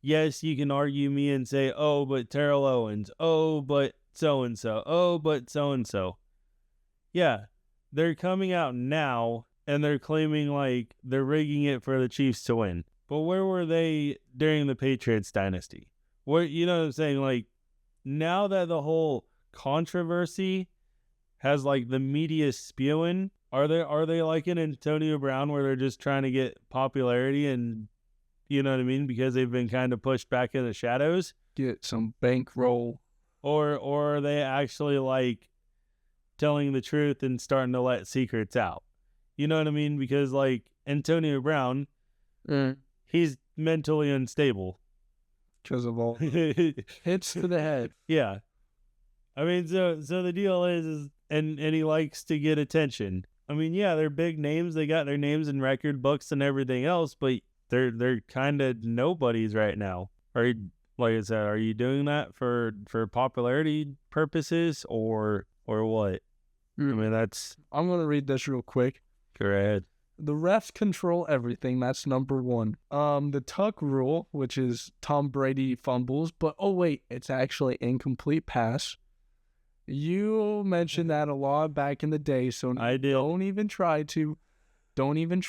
yes, you can argue me and say, oh, but Terrell Owens, oh, but so-and-so, oh, but so-and-so. Yeah, they're coming out now and they're claiming like they're rigging it for the Chiefs to win. But where were they during the Patriots dynasty? Where, you know what I'm saying? Like, now that the whole controversy has like the media spewing, are they like an Antonio Brown where they're just trying to get popularity and, you know what I mean, because they've been kind of pushed back in the shadows, get some bankroll, or are they actually like telling the truth and starting to let secrets out? You know what I mean? Because like Antonio Brown, he's mentally unstable because of all hits to the head. Yeah, I mean, so the deal is and he likes to get attention. I mean, yeah, they're big names. They got their names in record books and everything else, but they're kind of nobodies right now. Like I said, are you doing that for popularity purposes or what? I mean, I'm gonna read this real quick. Go ahead. The refs control everything. That's number one. The tuck rule, which is Tom Brady fumbles, but oh wait, it's actually incomplete pass. You mentioned that a lot back in the day, so I did. Don't even try to. The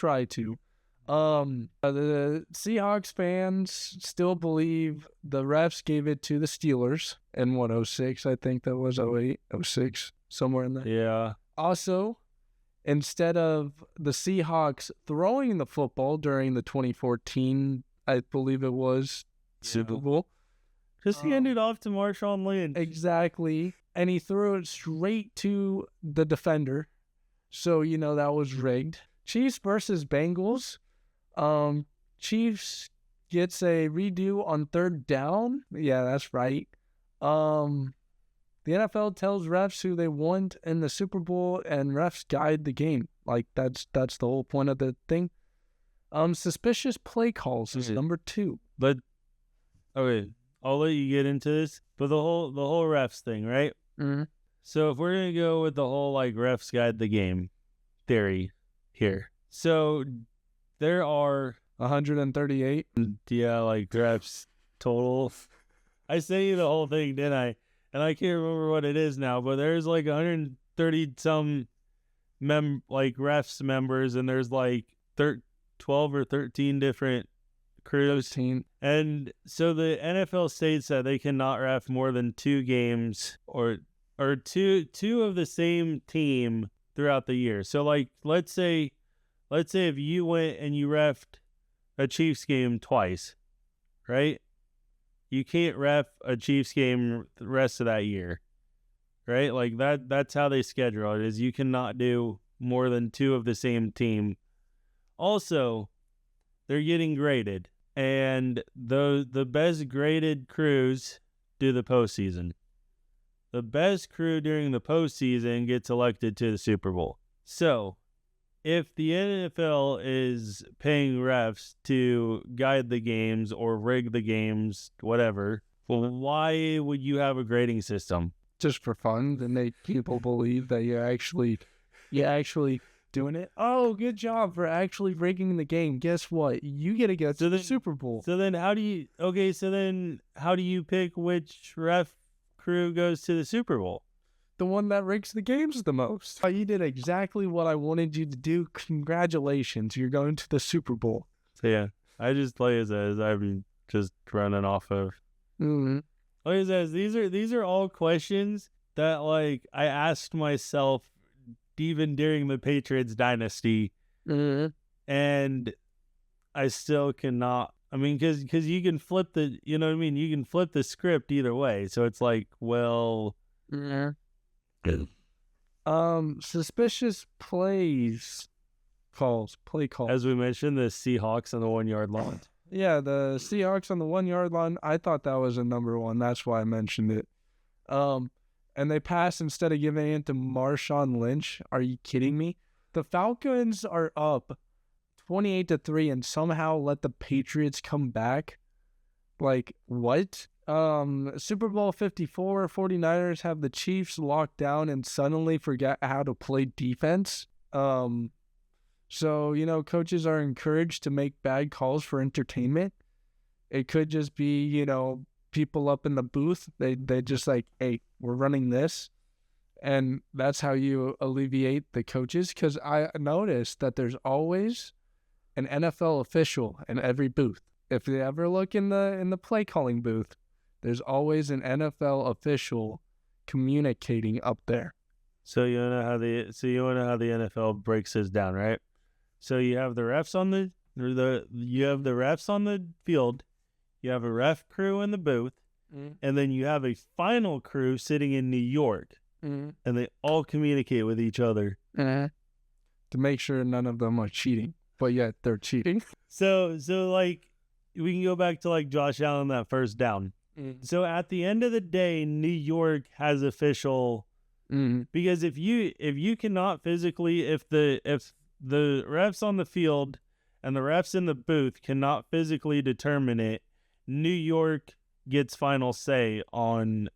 Seahawks fans still believe the refs gave it to the Steelers in 06. I think that was 08, 06, somewhere in there. Yeah. Also, instead of the Seahawks throwing the football during the 2014, I believe it was, Super Bowl. Just handed off to Marshawn Lynch. Exactly. And he threw it straight to the defender. So, that was rigged. Chiefs versus Bengals. Chiefs gets a redo on third down. Yeah, that's right. The NFL tells refs who they want in the Super Bowl, and refs guide the game. Like, that's the whole point of the thing. Suspicious play calls is number 2. But, okay, I'll let you get into this. But the whole refs thing, right? Mm-hmm. So if we're going to go with the whole, refs guide the game theory here. So there are 138. Yeah, refs total. I sent you the whole thing, didn't I? And I can't remember what it is now, but there's 130 some refs members, and there's 12 or 13 different crews. 13. And so the NFL states that they cannot ref more than 2 games or two of the same team throughout the year. So let's say if you went and you refed a Chiefs game twice, right? You can't ref a Chiefs game the rest of that year, right? That's how they schedule it, is you cannot do more than 2 of the same team. Also, they're getting graded, and the best graded crews do the postseason. The best crew during the postseason gets elected to the Super Bowl. So, if the NFL is paying refs to guide the games or rig the games, whatever, well, why would you have a grading system? Just for fun, to make people believe that you're actually doing it. Oh, good job for actually rigging the game. Guess what? You get to get to the Super Bowl. So then how do you pick which ref crew goes to the Super Bowl? The one that rigs the games the most. You did exactly what I wanted you to do. Congratulations. You're going to the Super Bowl. So yeah, I just play as I'm just running off of. Mm-hmm. Like I said, these are all questions that I asked myself even during the Patriots dynasty. Mm-hmm. And I still cannot. I mean, because you can flip the, you know what I mean? You can flip the script either way. So it's well. Mm-hmm. Suspicious play calls. As we mentioned, the Seahawks on the 1-yard line. Yeah, the Seahawks on the 1-yard line. I thought that was a number 1. That's why I mentioned it. And they pass instead of giving it to Marshawn Lynch. Are you kidding me? The Falcons are up 28-3 and somehow let the Patriots come back. What? Super Bowl 54, 49ers have the Chiefs locked down and suddenly forget how to play defense. So, coaches are encouraged to make bad calls for entertainment. It could just be, people up in the booth. They just hey, we're running this. And that's how you alleviate the coaches. Because I noticed that there's always an NFL official in every booth. If you ever look in the play calling booth, there's always an NFL official communicating up there. So you wanna know how the NFL breaks this down, right? So you have the refs on the refs on the field, you have a ref crew in the booth, and then you have a final crew sitting in New York, and they all communicate with each other to make sure none of them are cheating, but yet they're cheating. So we can go back to Josh Allen, that first down. So at the end of the day, New York has official, because if you cannot physically, if the refs on the field and the refs in the booth cannot physically determine it, New York gets final say on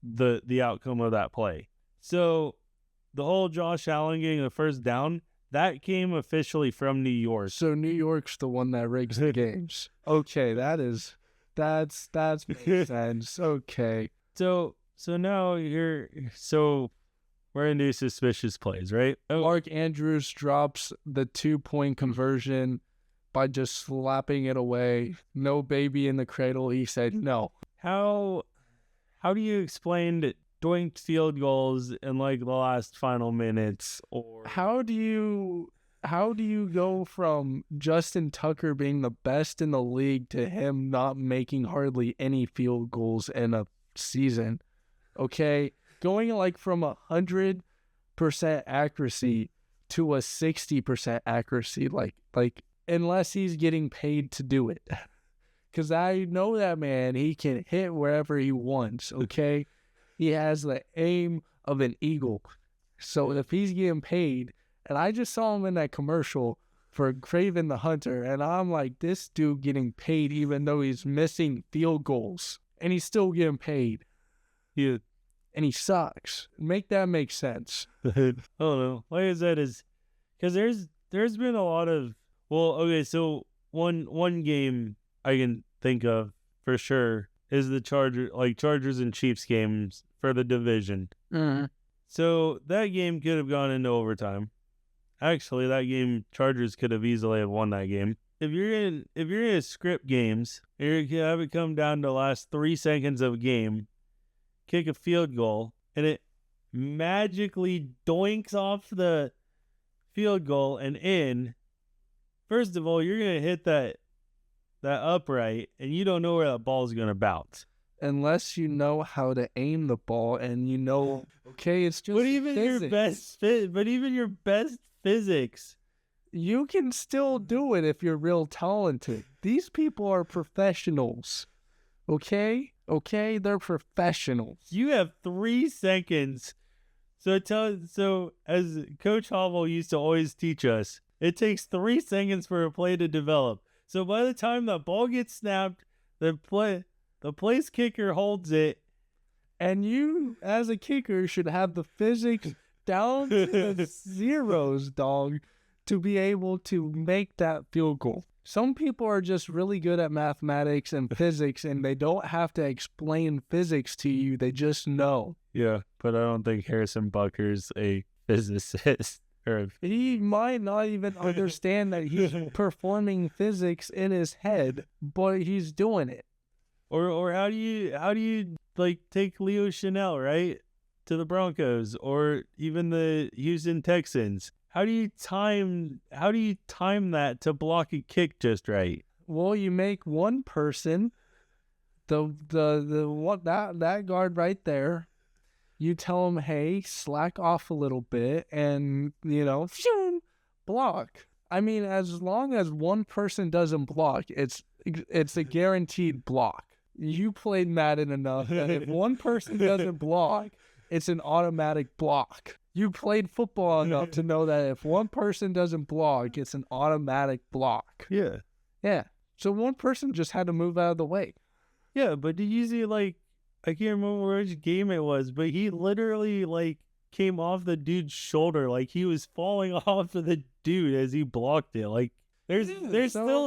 the outcome of that play. So the whole Josh Allen getting the first down, that came officially from New York. So New York's the one that rigs the games. Okay, that's makes sense. Okay. So now we're into suspicious plays, right? Mark Andrews drops the 2-point conversion by just slapping it away. No baby in the cradle. He said no. How do you explain doinked field goals in like the last final minutes. Or How do you go from Justin Tucker being the best in the league to him not making hardly any field goals in a season? Okay, going like from 100% accuracy to a 60% accuracy, like unless he's getting paid to do it. Because I know that man, he can hit wherever he wants, okay? He has the aim of an eagle. So if he's getting paid, and I just saw him in that commercial for Craven the Hunter, and I'm like, this dude getting paid even though he's missing field goals, and he's still getting paid. Yeah. And he sucks. Make that make sense. I don't know. Like I said, is because there's been a lot of okay. So one game I can think of for sure is the Chargers and Chiefs games for the division. Mm-hmm. So that game could have gone into overtime. Actually, that game Chargers could have easily have won that game. If you're gonna script games, you're gonna have it come down to the last 3 seconds of a game, kick a field goal, and it magically doinks off the field goal and in. First of all, you're gonna hit that upright, and you don't know where that ball's gonna bounce. Unless you know how to aim the ball, and you know, okay, it's just but even your best physics, you can still do it if you're real talented. These people are professionals. Okay, they're professionals. You have 3 seconds. So as Coach Hobble used to always teach us, it takes 3 seconds for a play to develop. So by the time the ball gets snapped, the place kicker holds it, and you, as a kicker, should have the physics down to the zeros, dog, to be able to make that field goal. Some people are just really good at mathematics and physics, and they don't have to explain physics to you. They just know. Yeah, but I don't think Harrison Bucker's a physicist. He might not even understand that he's performing physics in his head, but he's doing it. Or how do you like take Leo Chanel, right, to the Broncos, or even the Houston Texans? How do you time that to block a kick just right? Well, you make one person, that guard right there, you tell him, hey, slack off a little bit, and block. I mean, as long as one person doesn't block, it's a guaranteed block. You played Madden enough that if one person doesn't block, it's an automatic block. You played football enough to know that if one person doesn't block, it's an automatic block. Yeah. Yeah. So one person just had to move out of the way. Yeah, but did you see, like, I can't remember which game it was, but he literally, like, came off the dude's shoulder. Like, he was falling off of the dude as he blocked it. Like, there's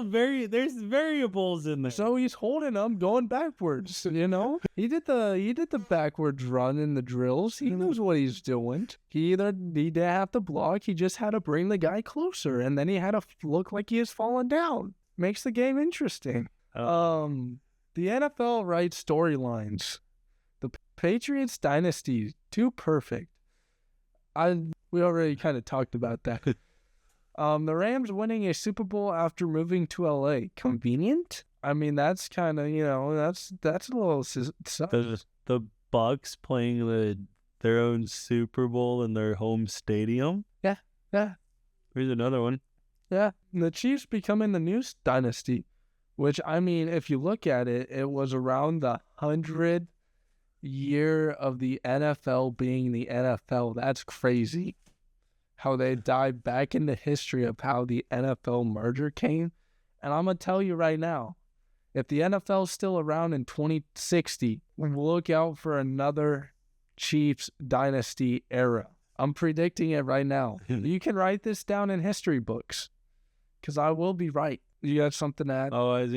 variables in there. So he's holding them, going backwards, He did the backwards run in the drills. He knows what he's doing. He didn't have to block. He just had to bring the guy closer, and then he had to look like he was falling down. Makes the game interesting. The NFL writes storylines. The Patriots dynasty, too perfect. We already kind of talked about that. The Rams winning a Super Bowl after moving to LA. Convenient? I mean, that's kind of, that's a little... The Bucks playing their own Super Bowl in their home stadium? Yeah. Here's another one. Yeah. And the Chiefs becoming the new dynasty, which, I mean, if you look at it, it was around the 100th year of the NFL being the NFL. That's crazy. How they dive back into history of how the NFL merger came. And I'm going to tell you right now, if the NFL's still around in 2060, look out for another Chiefs dynasty era. I'm predicting it right now. You can write this down in history books, because I will be right. You got something to add? Oh, I was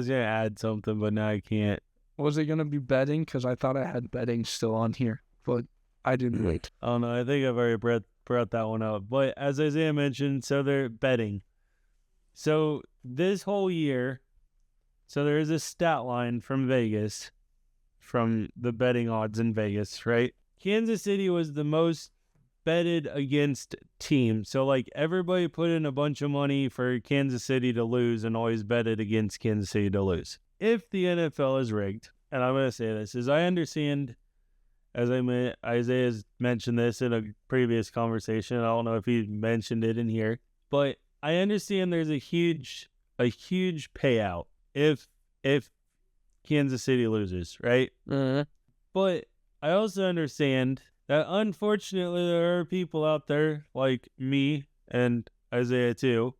gonna add something, but now I can't. Was it going to be betting? Because I thought I had betting still on here, but I didn't wait. Oh, no, I think I've already brought that one up. But as Isaiah mentioned, so they're betting. So this whole year, so there is a stat line from Vegas from the betting odds in Vegas, right? Kansas City was the most betted against team. So, like, everybody put in a bunch of money for Kansas City to lose and always betted against Kansas City to lose. If the NFL is rigged, and I'm going to say this, is I understand, as Isaiah's mentioned this in a previous conversation. I don't know if he mentioned it in here, but I understand there's a huge payout if Kansas City loses, right? But I also understand that unfortunately there are people out there like me and Isaiah too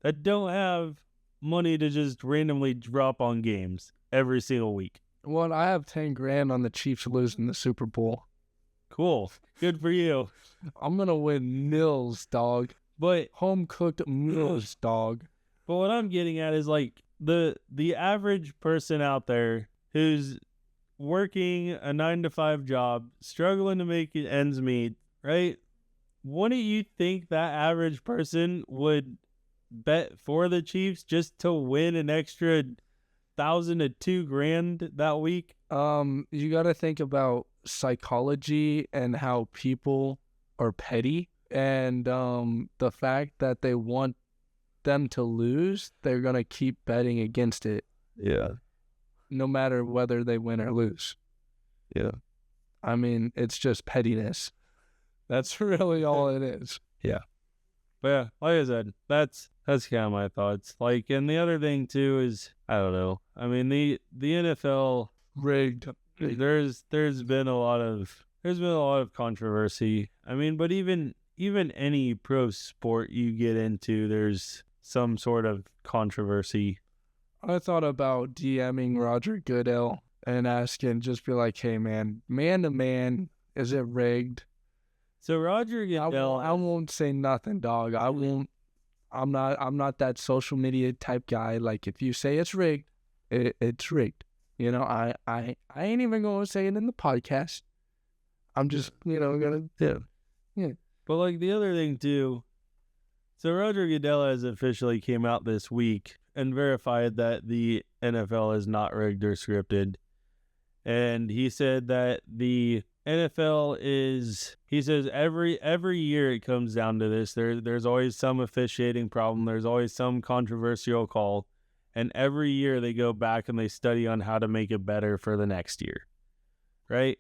that don't have money to just randomly drop on games every single week. Well, I have 10 grand on the Chiefs losing the Super Bowl. Cool. Good for you. I'm going to win mills, dog. But home-cooked mills, dog. But what I'm getting at is, like, the average person out there who's working a 9-to-5 job, struggling to make ends meet, right? Wouldn't you think that average person would bet for the Chiefs just to win an extra $1,000 to $2,000 that week? You got to think about psychology and how people are petty, and the fact that they want them to lose, they're gonna keep betting against it. Yeah. No matter whether they win or lose. Yeah. I mean, it's just pettiness. That's really all it is. Yeah. But yeah, like I said, that's kind of my thoughts. Like, and the other thing too is, I don't know. I mean, the NFL rigged. There's been a lot of controversy. I mean, but even any pro sport you get into, there's some sort of controversy. I thought about DMing Roger Goodell and asking, just be like, hey man to man, is it rigged? So Roger Goodell, I won't say nothing, dog. I'm not that social media type guy. Like, if you say it's rigged, it's rigged. You know, I ain't even gonna say it in the podcast. I'm just, gonna do. Yeah. But like the other thing too, so Roger Goodell has officially came out this week and verified that the NFL is not rigged or scripted. And he said that the NFL is, he says every year it comes down to this. There's always some officiating problem. There's always some controversial call. And every year they go back and they study on how to make it better for the next year. Right?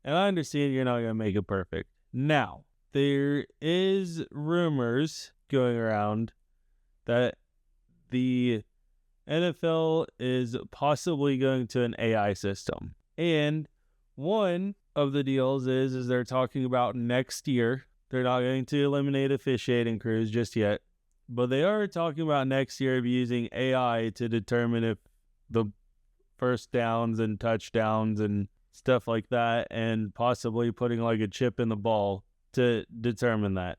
And I understand you're not going to make it perfect. Now, there is rumors going around that the NFL is possibly going to an AI system. And one of the deals is they're talking about next year. They're not going to eliminate officiating crews just yet, but they are talking about next year of using AI to determine if the first downs and touchdowns and stuff like that, and possibly putting like a chip in the ball to determine that.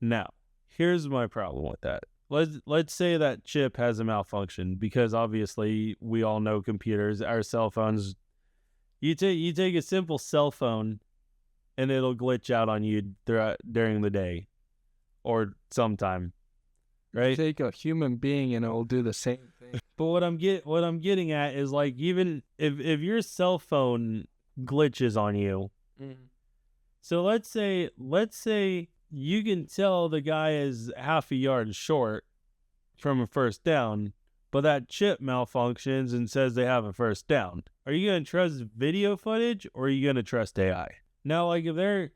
Now, here's my problem with that. Let's say that chip has a malfunction, because obviously we all know computers, our cell phones. You take a simple cell phone, and it'll glitch out on you during the day, or sometime, right? You take a human being and it'll do the same thing. But what I'm getting at is, like, even if your cell phone glitches on you, so let's say you can tell the guy is half a yard short from a first down, but that chip malfunctions and says they have a first down. Are you going to trust video footage, or are you going to trust AI? Now, like, if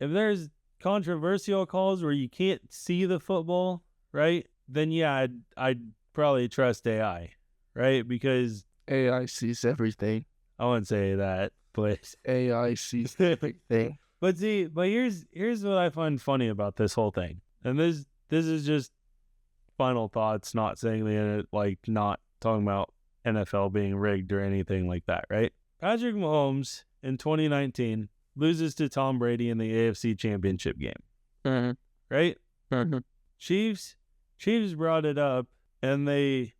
there's controversial calls where you can't see the football, right? Then yeah, I'd probably trust AI, right? Because AI sees everything. I wouldn't say that, but AI sees everything. But here's what I find funny about this whole thing. And this is just final thoughts, not saying not talking about NFL being rigged or anything like that, right? Patrick Mahomes in 2019 loses to Tom Brady in the AFC Championship game. Right? Chiefs brought it up, and the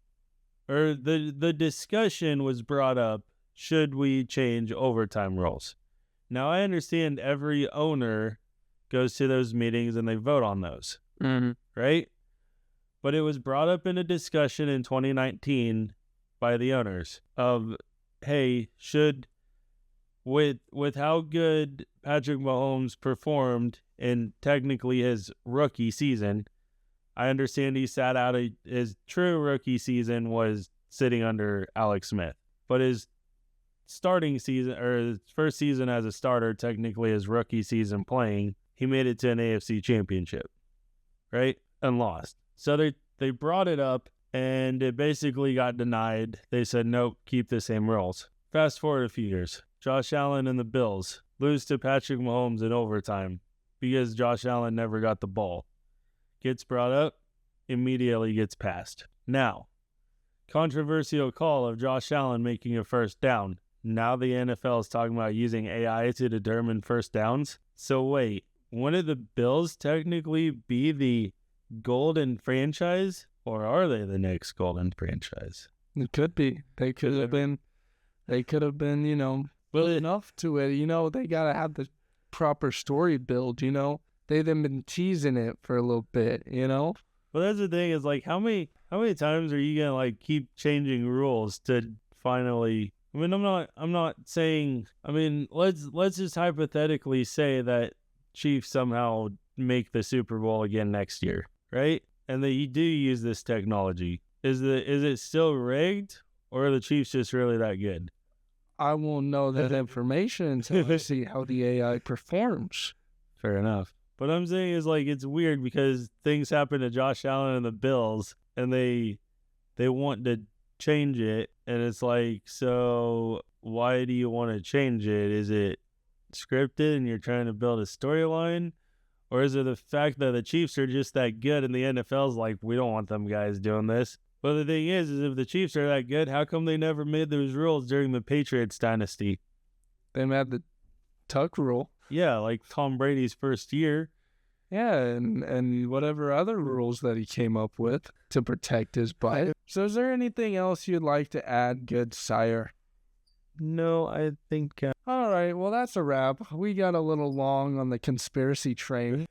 discussion was brought up, should we change overtime rules? Now, I understand every owner goes to those meetings and they vote on those, right? But it was brought up in a discussion in 2019 by the owners of, hey, with how good Patrick Mahomes performed in technically his rookie season, I understand he sat out his true rookie season was sitting under Alex Smith, but his starting season or his first season as a starter, technically his rookie season playing, he made it to an AFC championship, right? And lost. So they brought it up and it basically got denied. They said, nope, keep the same rules. Fast forward a few years. Josh Allen and the Bills lose to Patrick Mahomes in overtime because Josh Allen never got the ball. Gets brought up, immediately gets passed. Now, controversial call of Josh Allen making a first down. Now the NFL is talking about using AI to determine first downs. So wait, wouldn't the Bills technically be the golden franchise, or are they the next golden franchise? It could be. They could have been, you know, built enough to it. You know, they got to have the proper story build, you know. They've been teasing it for a little bit, you know. Well, that's the thing is, like, how many times are you gonna like keep changing rules to finally? I mean, I'm not saying. I mean, let's just hypothetically say that Chiefs somehow make the Super Bowl again next year, right? And that you do use this technology. Is it still rigged, or are the Chiefs just really that good? I won't know that information until I see how the AI performs. Fair enough. But I'm saying is, like, it's weird because things happen to Josh Allen and the Bills, and they want to change it, and it's like, so why do you want to change it? Is it scripted and you're trying to build a storyline? Or is it the fact that the Chiefs are just that good and the NFL's like, we don't want them guys doing this? But the thing is if the Chiefs are that good, how come they never made those rules during the Patriots dynasty? They had the tuck rule. Yeah, like Tom Brady's first year. Yeah, and whatever other rules that he came up with to protect his butt. So is there anything else you'd like to add, good sire? No, I think... All right, well, that's a wrap. We got a little long on the conspiracy train.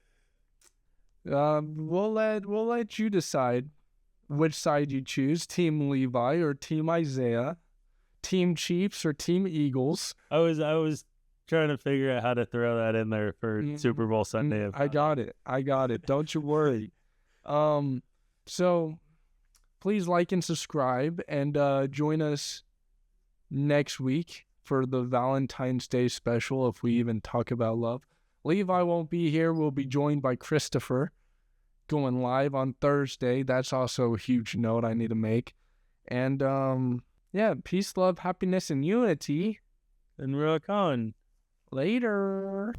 We'll let you decide which side you choose, Team Levi or Team Isaiah, Team Chiefs or Team Eagles. I was trying to figure out how to throw that in there for Super Bowl Sunday. I got it. Don't you worry. So please like and subscribe and join us next week for the Valentine's Day special, if we even talk about love. Levi won't be here. We'll be joined by Christopher, going live on Thursday. That's also a huge note I need to make. And yeah, peace, love, happiness, and unity. And rock on. Later.